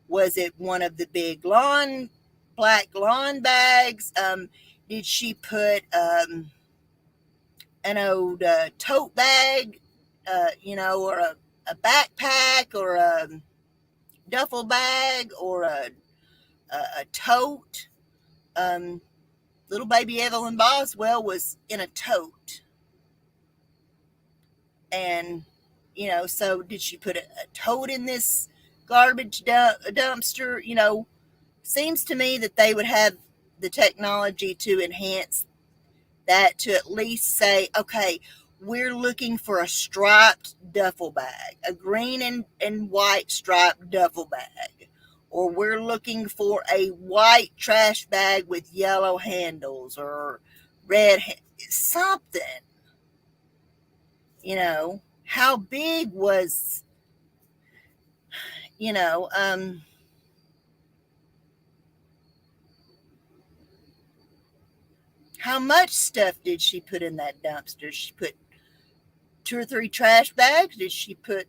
Was it one of the big black lawn bags? Did she put an old tote bag, or a backpack, or a duffel bag, or a tote? Little baby Evelyn Boswell was in a tote. And, so did she put a tote in this garbage dumpster? Seems to me that they would have the technology to enhance that, to at least say, okay, we're looking for a striped duffel bag, a green and white striped duffel bag, or we're looking for a white trash bag with yellow handles or red something. How big was, how much stuff did she put in that dumpster? Did she put 2 or 3 trash bags? Did she put,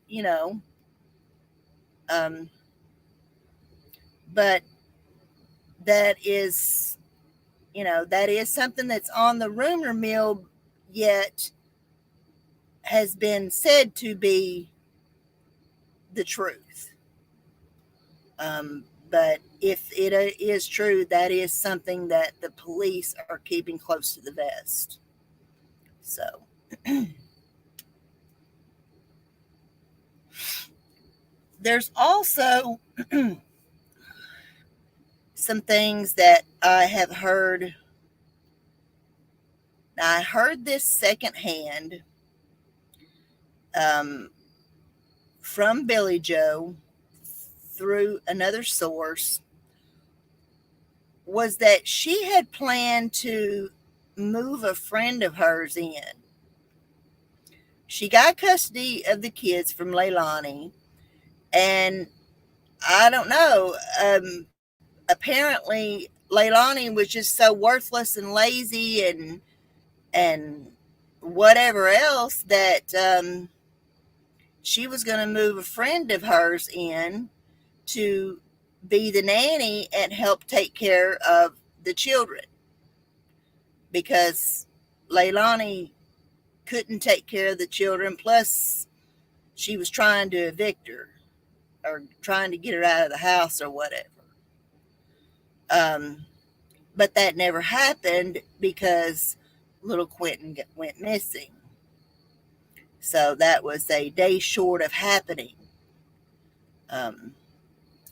but that is, that is something that's on the rumor mill, yet has been said to be the truth. But if it is true, that is something that the police are keeping close to the vest. So, there's also some things that I have heard. Now, I heard this secondhand from Billy Joe through another source, was that she had planned to move a friend of hers in. She got custody of the kids from Leilani, and I don't know, apparently Leilani was just so worthless and lazy and whatever else that she was going to move a friend of hers in to be the nanny and help take care of the children, because Leilani couldn't take care of the children, plus she was trying to evict her or trying to get her out of the house or whatever. But that never happened because little Quinton went missing. So that was a day short of happening.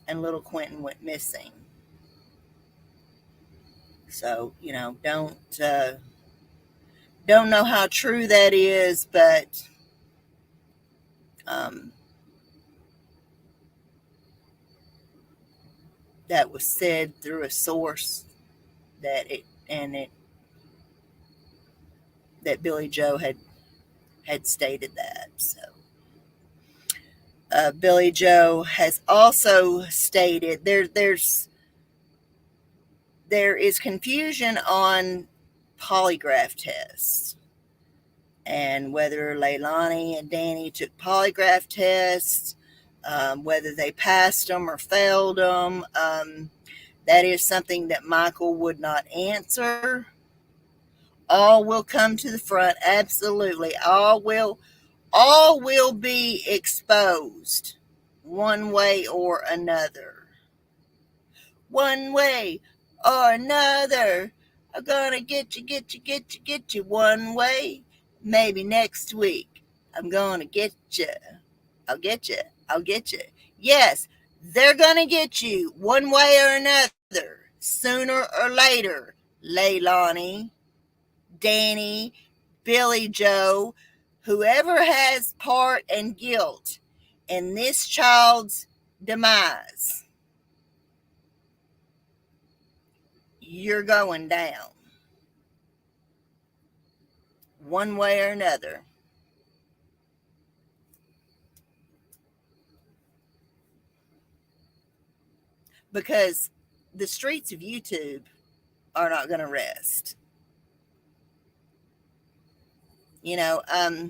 And little Quinton went missing. So, don't know how true that is, but that was said through a source that Billy Joe had stated that. So Billy Joe has also stated there is confusion on polygraph tests, and whether Leilani and Danny took polygraph tests, whether they passed them or failed them. That is something that Michael would not answer. All will come to the front. Absolutely. All will be exposed one way or another. One way or another. I'm gonna get you one way. Maybe next week. I'm gonna get you. I'll get you. I'll get you. Yes, they're gonna get you one way or another. Sooner or later. Leilani, Danny, Billy Joe, whoever has part and guilt in this child's demise, you're going down one way or another. Because the streets of YouTube are not going to rest. You know, I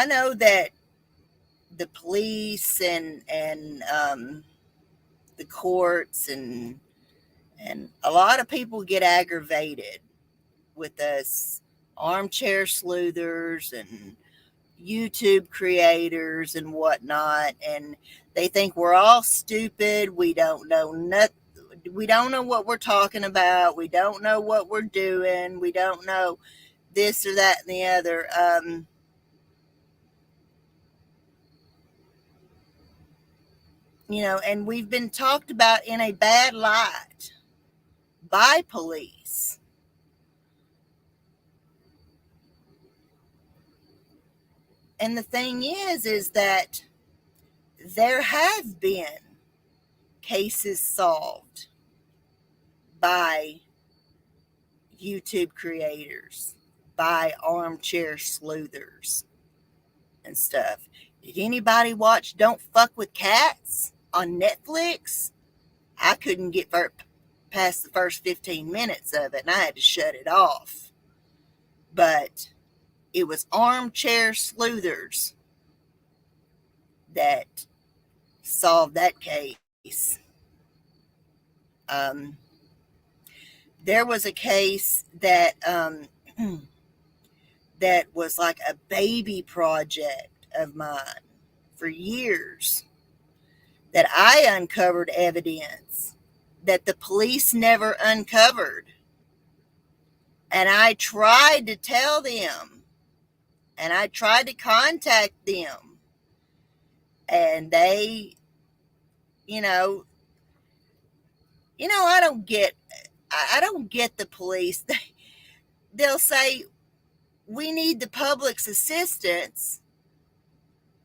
know that the police and the courts and a lot of people get aggravated with us armchair sleuthers and YouTube creators and whatnot, and they think we're all stupid. We don't know nothing. We don't know what we're talking about. We don't know what we're doing. We don't know this or that and the other. And we've been talked about in a bad light by police. And the thing is that there have been cases solved by YouTube creators, by armchair sleuthers and stuff. Did anybody watch Don't Fuck with Cats on Netflix? I couldn't get past the first 15 minutes of it, and I had to shut it off. But it was armchair sleuthers that solved that case. There was a case that that was like a baby project of mine for years, that I uncovered evidence that the police never uncovered. And I tried to tell them, and I tried to contact them, and they, I don't get the police. They'll say, we need the public's assistance,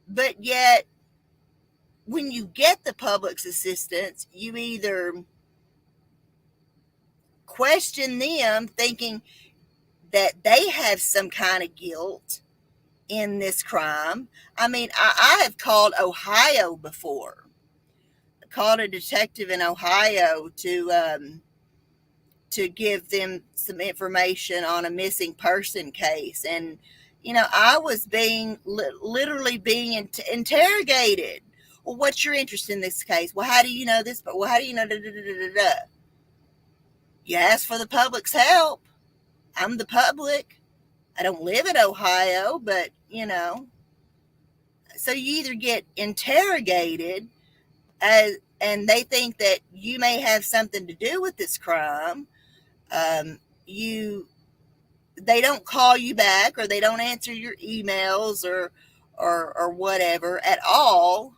but yet when you get the public's assistance, you either question them thinking that they have some kind of guilt in this crime. I mean, I have called Ohio before. I called a detective in Ohio to give them some information on a missing person case. And, I was literally being interrogated. Well, what's your interest in this case? Well, how do you know this? But well, how do you know? Da, da, da, da, da. You ask for the public's help. I'm the public. I don't live in Ohio, but, So you either get interrogated and they think that you may have something to do with this crime. They don't call you back, or they don't answer your emails or whatever at all,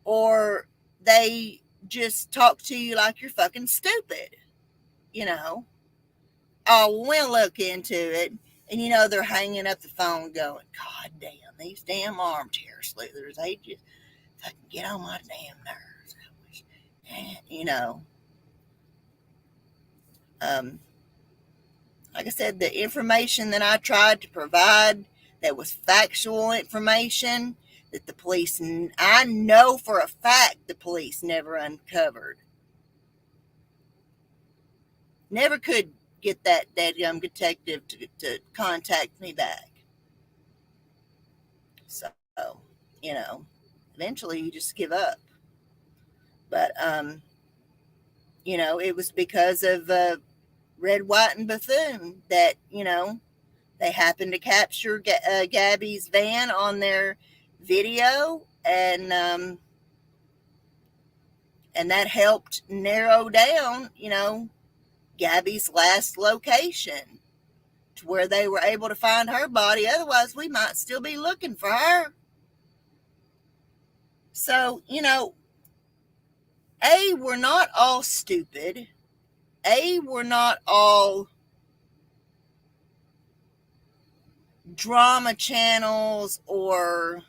or they just talk to you like you're fucking stupid. Oh, we'll look into it. And they're hanging up the phone going, God damn, these damn armchair sleuthers, they just fucking get on my damn nerves. Like I said, the information that I tried to provide that was factual information that the police, I know for a fact the police never uncovered. Never could get that young detective to contact me back. So, you know, eventually you just give up. But, it was because of Red, White, and Bethune that, they happened to capture Gabby's van on their video, and that helped narrow down, Gabby's last location to where they were able to find her body. Otherwise, we might still be looking for her. So, we're not all stupid. We're not all drama channels or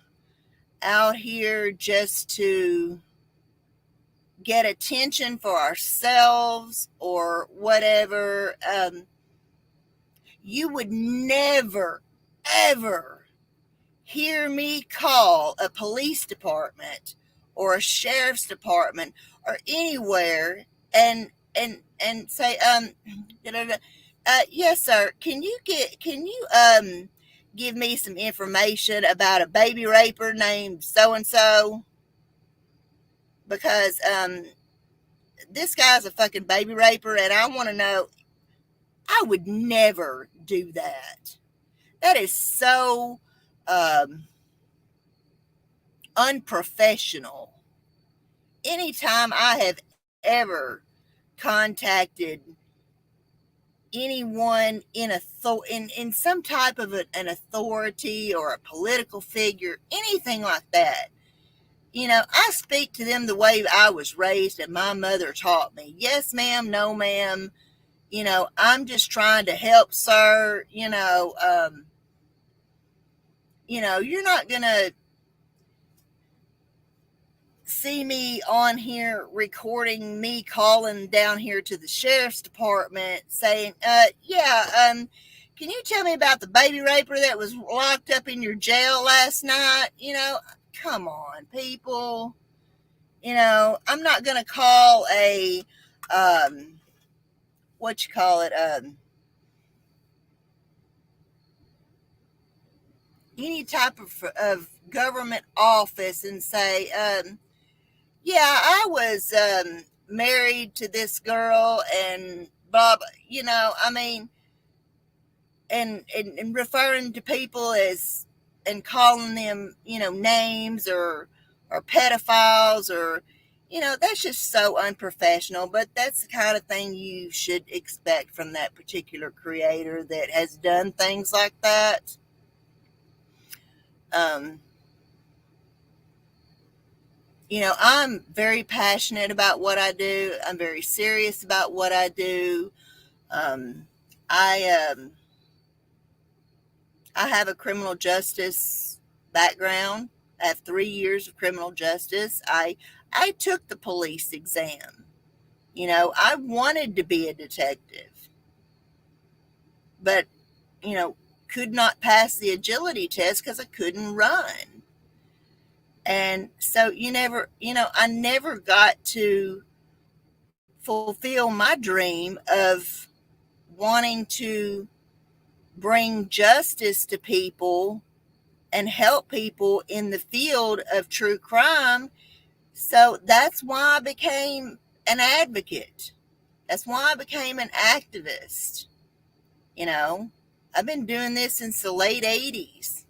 out here just to get attention for ourselves or whatever. You would never, ever hear me call a police department or a sheriff's department or anywhere and say, yes, sir, can you give me some information about a baby raper named so and so, because this guy's a fucking baby raper and I want to know. I would never do that. That is so unprofessional. Anytime I have ever contacted anyone in some type of an authority or a political figure, anything like that, I speak to them the way I was raised and my mother taught me. Yes, ma'am. No, ma'am. I'm just trying to help, sir. You're not going to see me on here recording me calling down here to the sheriff's department saying, can you tell me about the baby raper that was locked up in your jail last night? Come on, people. I'm not going to call a, any type of government office and say, I was married to this girl and blah, and referring to people as, and calling them, names or pedophiles or, that's just so unprofessional. But that's the kind of thing you should expect from that particular creator that has done things like that. I'm very passionate about what I do. I'm very serious about what I do. I have a criminal justice background. I have 3 years of criminal justice. I took the police exam. I wanted to be a detective, but, could not pass the agility test because I couldn't run. And so I never got to fulfill my dream of wanting to bring justice to people and help people in the field of true crime. So that's why I became an advocate. That's why I became an activist. I've been doing this since the late 80s.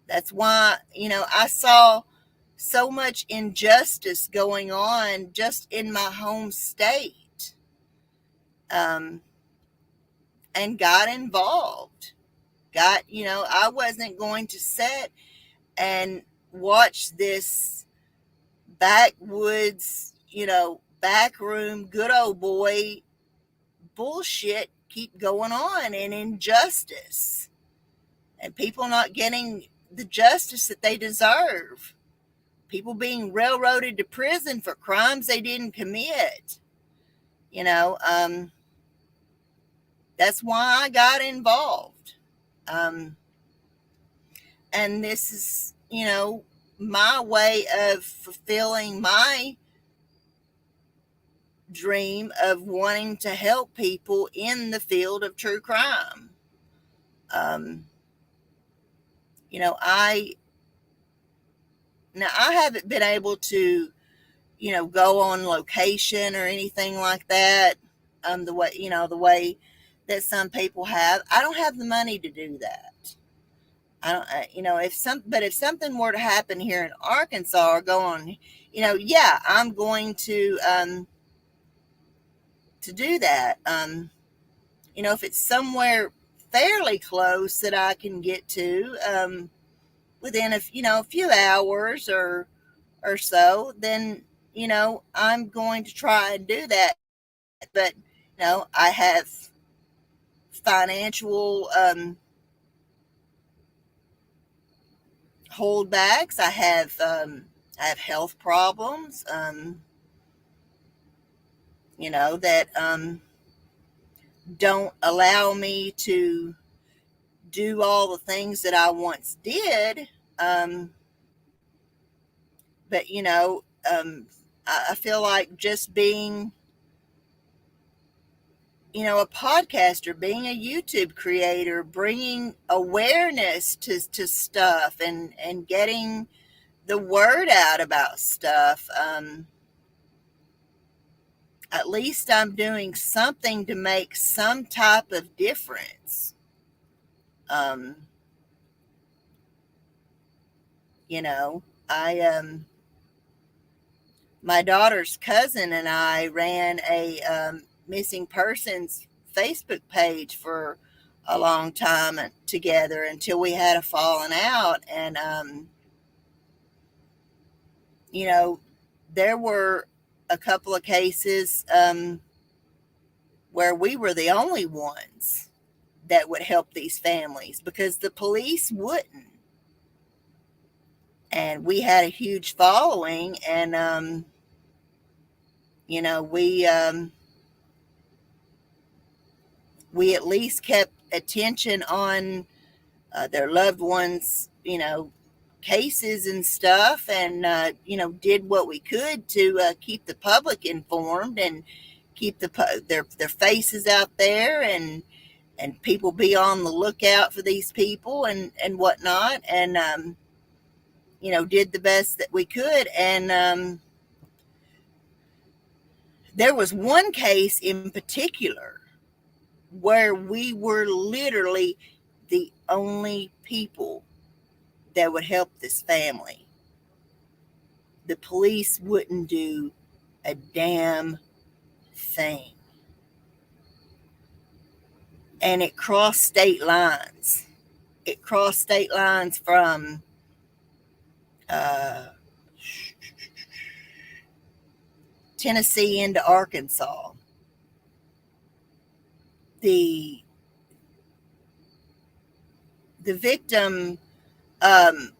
That's why, I saw so much injustice going on just in my home state, and got involved. I wasn't going to sit and watch this backwoods, backroom, good old boy bullshit keep going on, and injustice, and people not getting the justice that they deserve. People being railroaded to prison for crimes they didn't commit. That's why I got involved. And this is, my way of fulfilling my dream of wanting to help people in the field of true crime. Um, you know, I haven't been able to, go on location or anything like that. The way that some people have. I don't have the money to do that. I don't, if something were to happen here in Arkansas or go on, yeah, I'm going to do that. If it's somewhere fairly close that I can get to, within a few hours or so, then, I'm going to try and do that. But, I have financial, holdbacks. I have health problems, that, don't allow me to do all the things that I once did. Um, but I feel like just being, a podcaster, being a YouTube creator, bringing awareness to stuff and getting the word out about stuff. At least I'm doing something to make some type of difference. Um, I my daughter's cousin and I ran a missing persons Facebook page for a long time together until we had a falling out. And, there were a couple of cases where we were the only ones that would help these families because the police wouldn't. And we had a huge following, and, we at least kept attention on their loved ones, cases and stuff, and did what we could to keep the public informed and keep their faces out there, and people be on the lookout for these people and whatnot, and did the best that we could. And there was one case in particular where we were literally the only people that would help this family. The police wouldn't do a damn thing. And it crossed state lines. It crossed state lines from Tennessee into Arkansas. The victim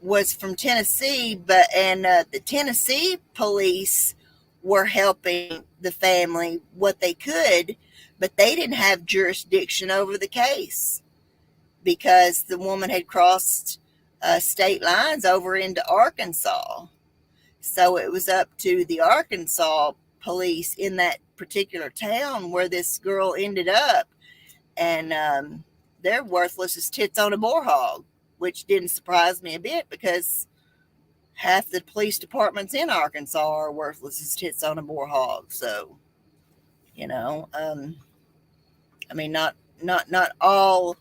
was from Tennessee, and the Tennessee police were helping the family what they could, but they didn't have jurisdiction over the case because the woman had crossed state lines over into Arkansas. So it was up to the Arkansas police in that particular town where this girl ended up, and they're worthless as tits on a boar hog, which didn't surprise me a bit because half the police departments in Arkansas are worthless as tits on a boar hog. So, I mean, not all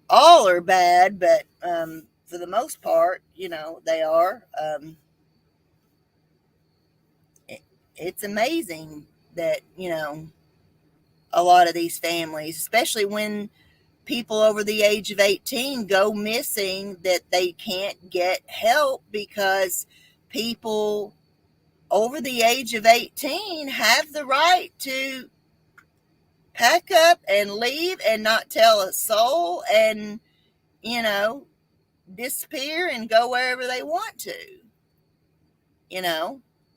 are bad, but for the most part, they are. It's amazing that, a lot of these families, especially when people over the age of 18 go missing, that they can't get help because people over the age of 18 have the right to pack up and leave and not tell a soul and, disappear and go wherever they want to,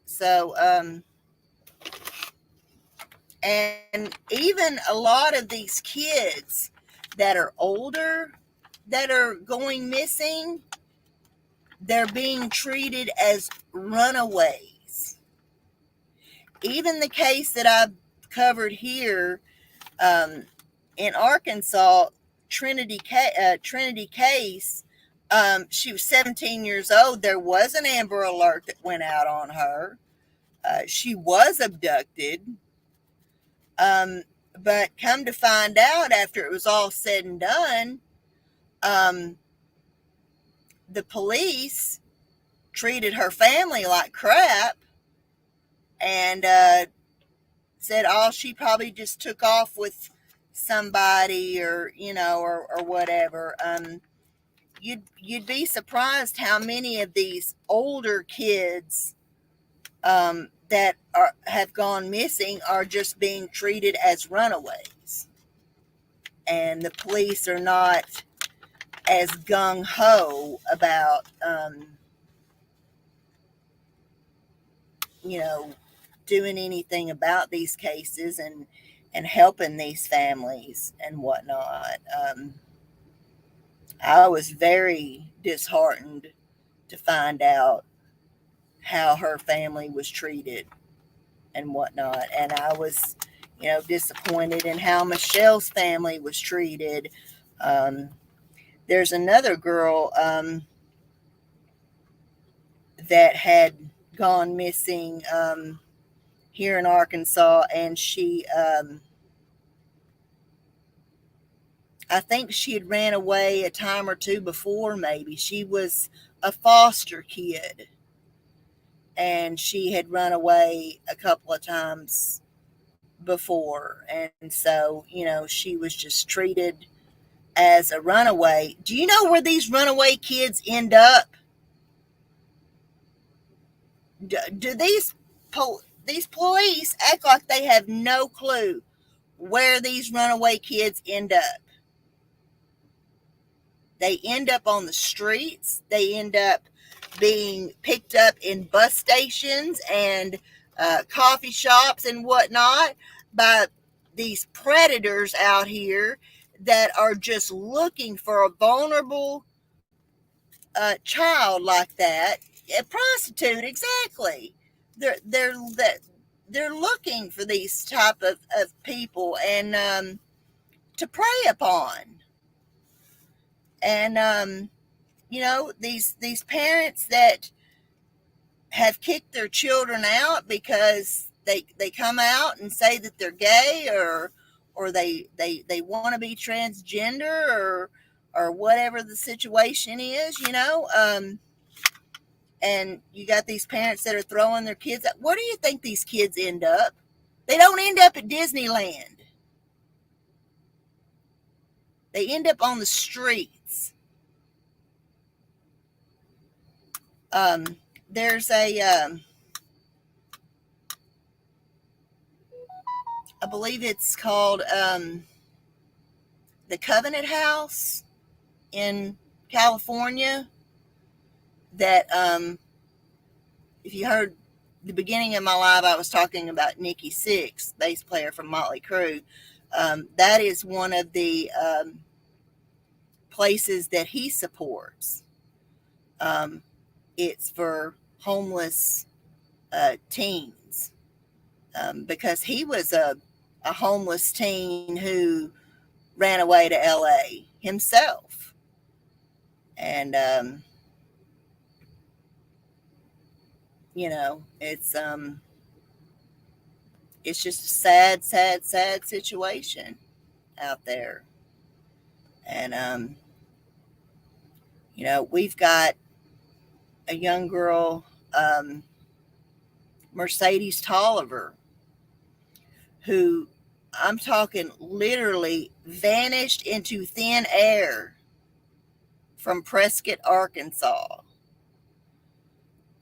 So, and even a lot of these kids that are older that are going missing, they're being treated as runaways. even the case that I've covered here, in Arkansas, Trinity case, she was 17 years old. There was an Amber Alert that went out on her. She was abducted. But come to find out, after it was all said and done, um, the police treated her family like crap and said, oh, she probably just took off with somebody, or or whatever. You'd be surprised how many of these older kids that have gone missing are just being treated as runaways, and the police are not as gung-ho about you know doing anything about these cases and helping these families and whatnot. I was very disheartened to find out how her family was treated and whatnot. And I was, disappointed in how Michelle's family was treated. There's another girl that had gone missing here in Arkansas, and she, I think she had ran away a time or two before, maybe. She was a foster kid, and she had run away a couple of times before. And so, she was just treated as a runaway. Do you know where these runaway kids end up? Do these police act like they have no clue where these runaway kids end up? They end up on the streets. They end up being picked up in bus stations and coffee shops and whatnot by these predators out here that are just looking for a vulnerable child like that. A prostitute, exactly. They're looking for these type of people and to prey upon. And these parents that have kicked their children out because they come out and say that they're gay, or they want to be transgender, or whatever the situation is, and you got these parents that are throwing their kids out. Where do you think these kids end up? They don't end up at Disneyland. They end up on the streets. There's I believe it's called the Covenant House in California, that if you heard the beginning of my live, I was talking about Nikki Sixx, bass player from Motley Crue. That is one of the places that he supports. It's for homeless teens, because he was a homeless teen who ran away to LA himself. And it's just a sad situation out there. And we've got a young girl, Mercedes Tolliver, who, I'm talking, literally vanished into thin air from Prescott, Arkansas.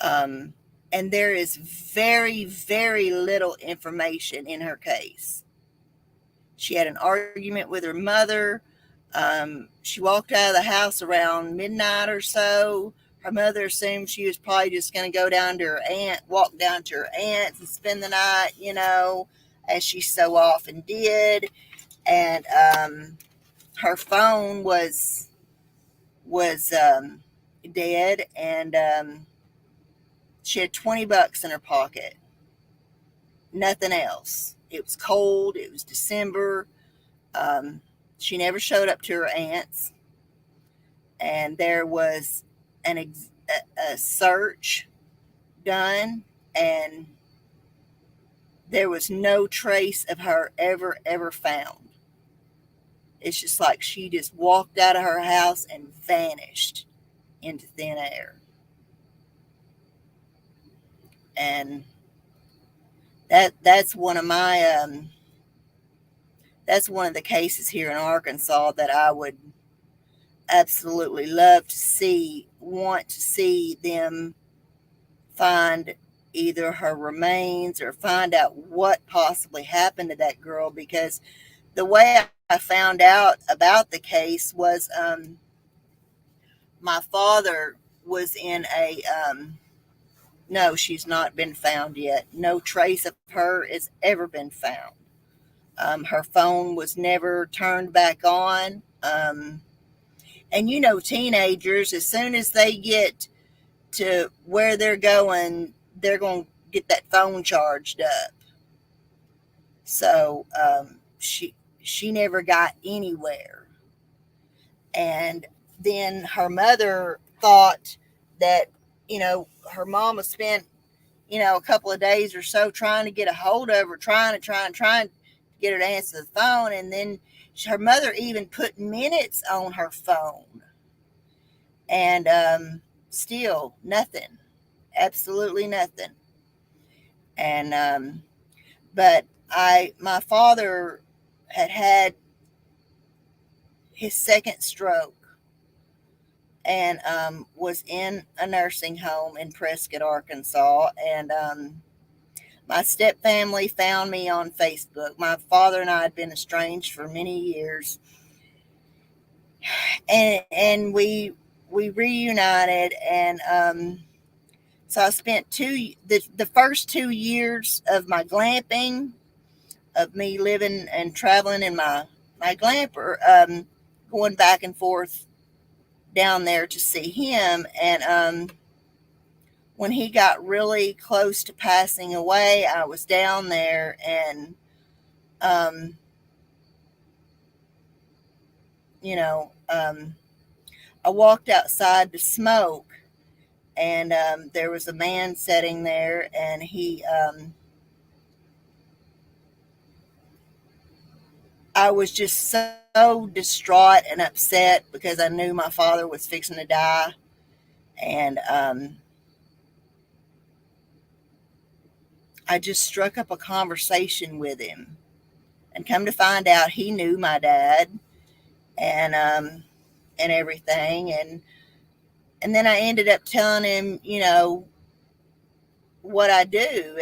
And there is very, very little information in her case. She had an argument with her mother. She walked out of the house around midnight or so. Her mother assumed she was probably just going to go down to her aunt, walk down to her aunt's and spend the night, as she so often did. And her phone was dead, and she had $20 in her pocket. nothing else. It was cold. It was December. Um, she never showed up to her aunt's, and there was a search done, and there was no trace of her ever found. It's just like she just walked out of her house and vanished into thin air. And that's one of my that's one of the cases here in Arkansas that I would absolutely love to see, want to see them find either her remains or find out what possibly happened to that girl, because the way I found out about the case was my father was in a no, she's not been found yet. No trace of her has ever been found. Her phone was never turned back on. And you know, teenagers, as soon as they get to where they're going to get that phone charged up. So she never got anywhere. And then her mother thought that, her mama spent, a couple of days or so trying to get a hold of her, trying to get her to answer the phone. And then her mother even put minutes on her phone. And still nothing, absolutely nothing. And but my father had his second stroke, and was in a nursing home in Prescott, Arkansas. And my step family found me on Facebook. My father and I had been estranged for many years, and we reunited. And so I spent the first 2 years of my glamping, of me living and traveling in my glamper, going back and forth down there to see him. And when he got really close to passing away, I was down there. And um, you know, I walked outside to smoke, and there was a man sitting there, and I was just so distraught and upset because I knew my father was fixing to die. And I just struck up a conversation with him, and come to find out he knew my dad, and everything. And then I ended up telling him, what I do,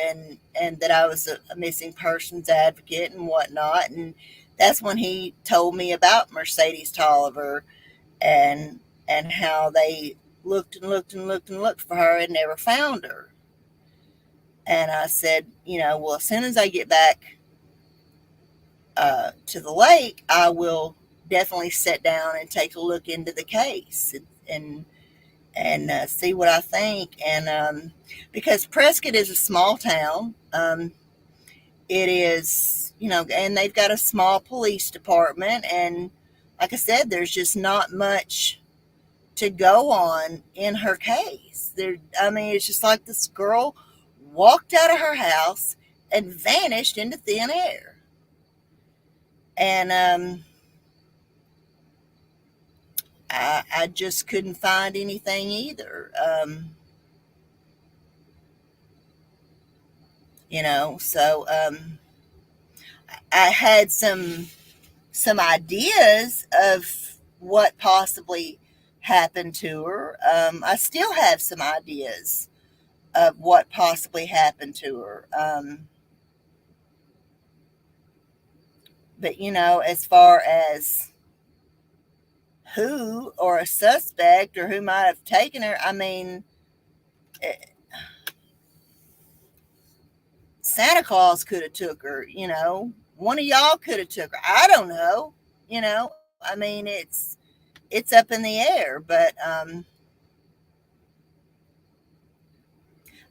and that I was a missing persons advocate and whatnot. And that's when he told me about Mercedes Tolliver, and how they looked and looked and looked and looked for her and never found her. And I said, well, as soon as I get back to the lake, I will definitely sit down and take a look into the case, and see what I think. And because Prescott is a small town, it is, and they've got a small police department. And like I said, there's just not much to go on in her case. It's just like this girl walked out of her house and vanished into thin air. And I just couldn't find anything either. So I had some ideas of what possibly happened to her. I still have some ideas of what possibly happened to her. But as far as who or a suspect or who might have taken her, eh, Santa Claus could have took her. One of y'all could have took her. I don't know. It's up in the air. But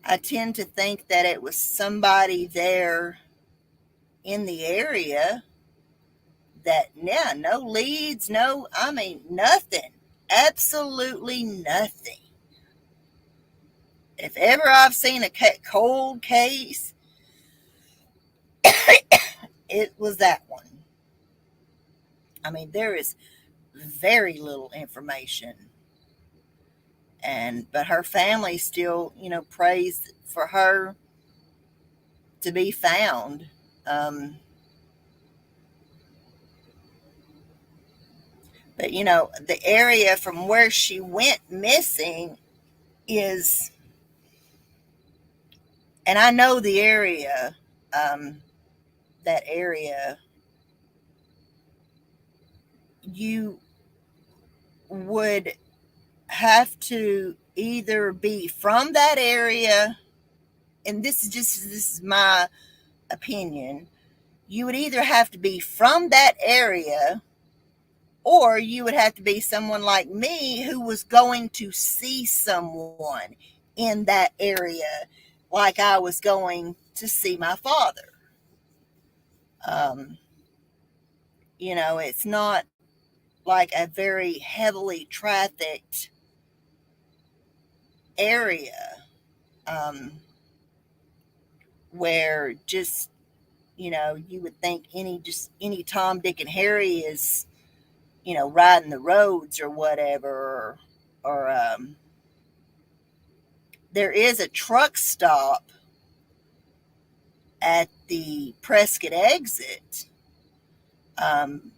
I tend to think that it was somebody there in the area that, yeah, no leads, no, I mean, nothing, absolutely nothing. If ever I've seen a cold case, it was that one. I mean, there is very little information, and but her family still, prays for her to be found. Um, but the area from where she went missing is, and I know the area, um, that area, you would have to either be from that area, and this is my opinion. You would either have to be from that area, or you would have to be someone like me who was going to see someone in that area, like I was going to see my father. Um, it's not like a very heavily trafficked area, um, where just, you would think any Tom, Dick, and Harry is, riding the roads or whatever, or there is a truck stop at the Prescott exit. Um,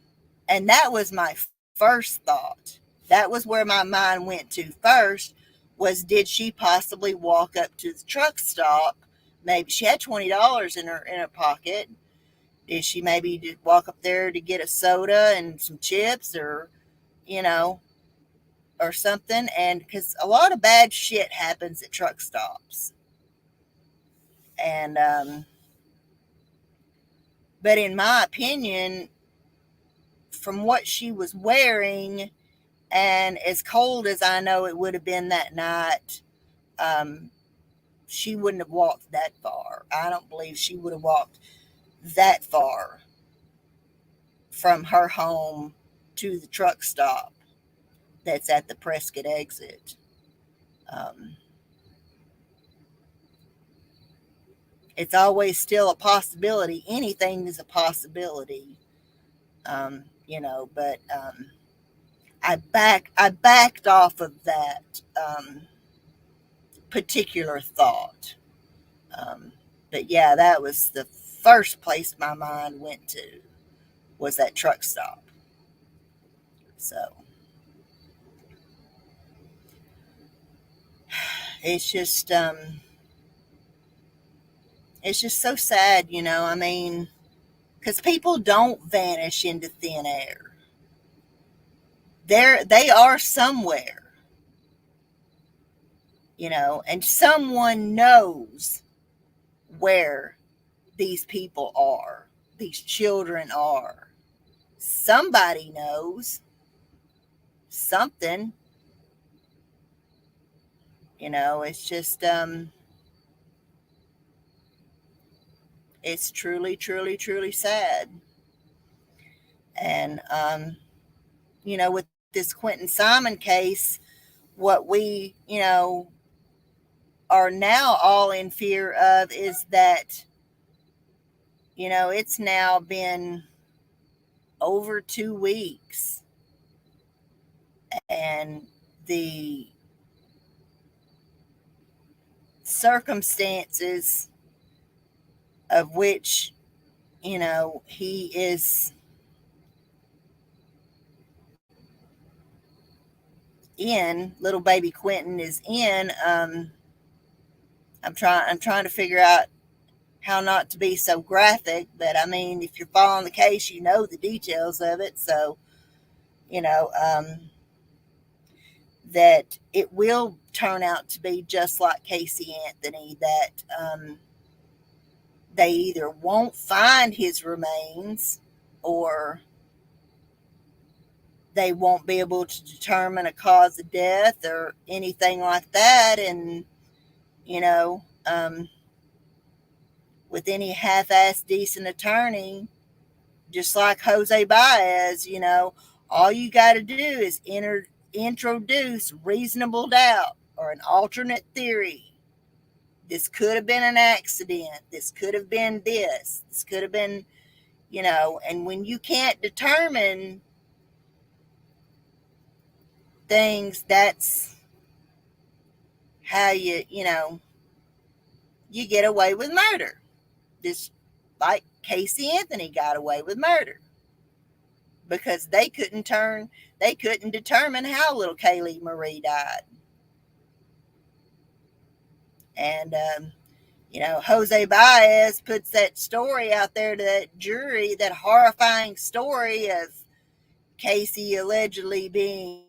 and that was my first thought. That was where my mind went to first, was did she possibly walk up to the truck stop? Maybe she had $20 in her pocket. Did she maybe just walk up there to get a soda and some chips, or, you know, or something? And because a lot of bad shit happens at truck stops. And, but in my opinion, from what she was wearing, and as cold as I know it would have been that night, um, she wouldn't have walked that far. I don't believe she would have walked that far from her home to the truck stop that's at the Prescott exit. Um, it's always still a possibility. Anything is a possibility, but I backed off of that particular thought. Um, but yeah, that was the first place my mind went to, was that truck stop. So it's just um, it's just so sad, I mean, because people don't vanish into thin air. They are somewhere, and someone knows where these people are, these children are. Somebody knows something. It's just it's truly, truly, truly sad. And with this Quinton Simon case, what we, are now all in fear of is that, it's now been over 2 weeks, and the circumstances of which, he is in, little baby Quinton is in. I'm trying to figure out how not to be so graphic, but I mean, if you're following the case, you know the details of it. So, you know, um, that it will turn out to be just like Casey Anthony, that they either won't find his remains, or they won't be able to determine a cause of death or anything like that. And, um, with any half-assed decent attorney, just like Jose Baez, all you got to do is introduce reasonable doubt or an alternate theory. This could have been an accident. This could have been this. This could have been, and when you can't determine things, that's how you get away with murder. Just like Casey Anthony got away with murder because they couldn't determine how little Kaylee Marie died. And Jose Baez puts that story out there to that jury, that horrifying story of Casey allegedly being,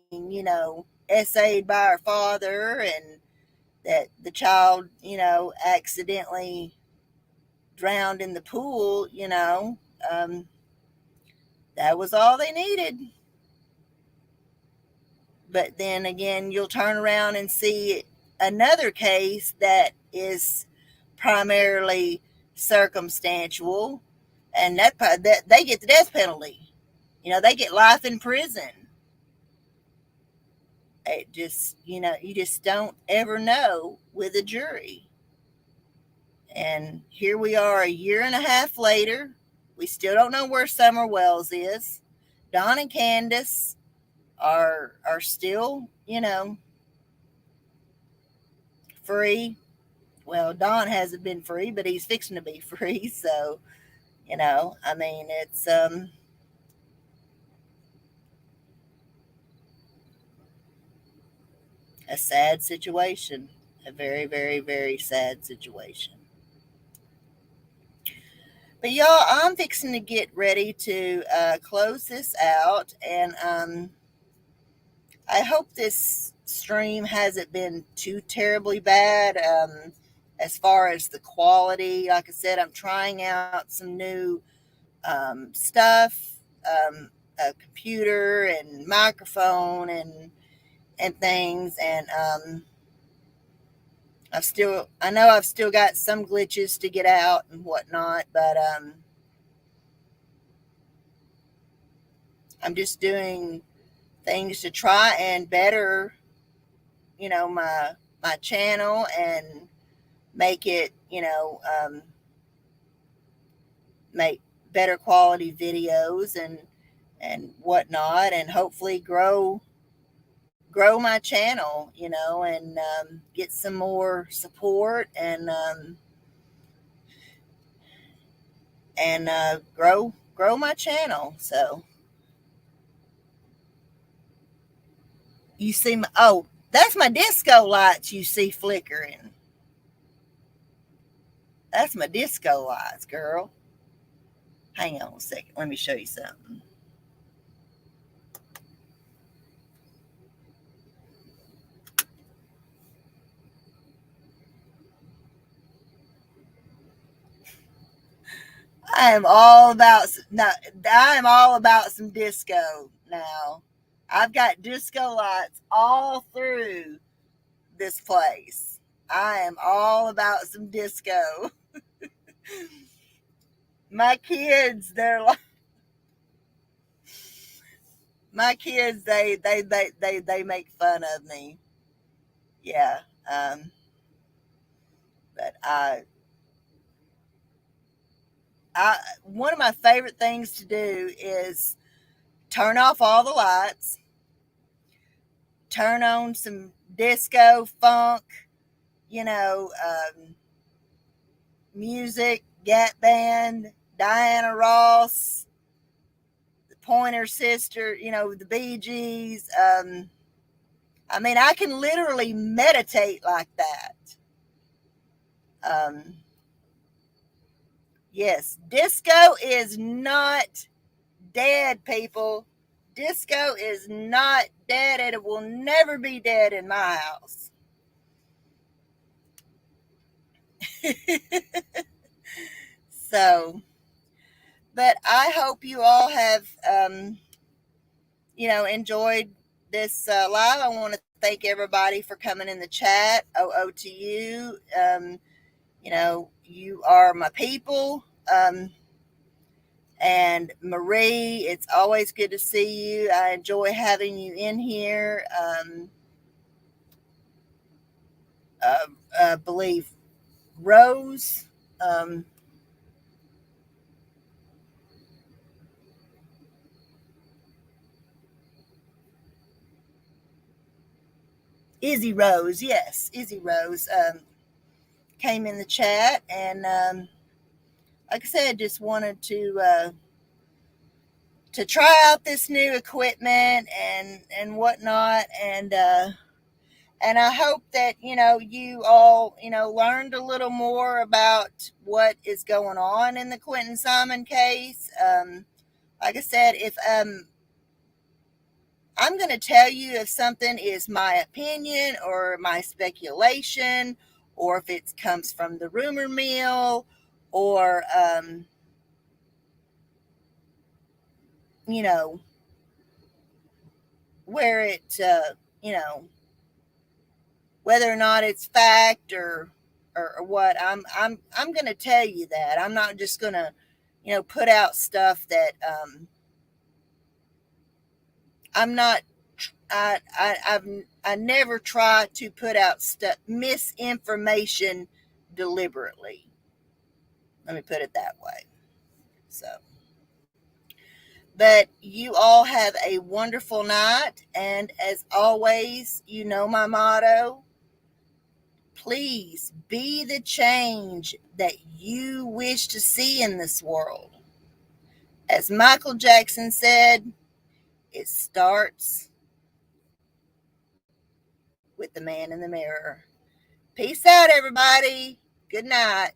essayed by her father, and that the child, accidentally drowned in the pool. That was all they needed. But then again, you'll turn around and see another case that is primarily circumstantial, and that they get the death penalty. They get life in prison. It just, you just don't ever know with a jury. And here we are a year and a half later. We still don't know where Summer Wells is. Don and Candace are still, free. Well, Don hasn't been free, but he's fixing to be free. So, I mean, it's a sad situation, a very, very, very sad situation. But y'all, I'm fixing to get ready to close this out, and I hope this stream hasn't been too terribly bad. As far as the quality, like I said, I'm trying out some new stuff, a computer and microphone and things, and I know I've still got some glitches to get out and whatnot, but I'm just doing things to try and better, my channel, and make it, make better quality videos and whatnot, and hopefully grow my channel, and get some more support, and grow my channel. So you see oh, that's my disco lights you see flickering. That's my disco lights, girl. Hang on a second. Let me show you something. I am all about I am all about some disco now. I've got disco lights all through this place. I am all about some disco. My kids, my kids, they make fun of me. Yeah. Um, but one of my favorite things to do is turn off all the lights, turn on some disco, funk, music, Gap Band, Diana Ross, the Pointer Sister, the Bee Gees. I mean, I can literally meditate like that. Um, yes, disco is not dead, people. Disco is not dead, and it will never be dead in my house. So, but I hope you all have, enjoyed this live. I want to thank everybody for coming in the chat. Oh, to you. You are my people. And Marie, it's always good to see you. I enjoy having you in here. Uh, I believe Rose, um, Izzy Rose, yes, Izzy Rose came in the chat, and like I said, just wanted to try out this new equipment and whatnot, and I hope that you all learned a little more about what is going on in the Quinton Simon case. Like I said, if I'm going to tell you if something is my opinion or my speculation, or if it comes from the rumor mill, or you know where it you know whether or not it's fact or what. I'm going to tell you that. I'm not just going to put out stuff that I'm not. I never try to put out stuff misinformation deliberately. Let me put it that way. So, but you all have a wonderful night, and as always, my motto: please be the change that you wish to see in this world. As Michael Jackson said, it starts with the man in the mirror. Peace out, everybody. Good night.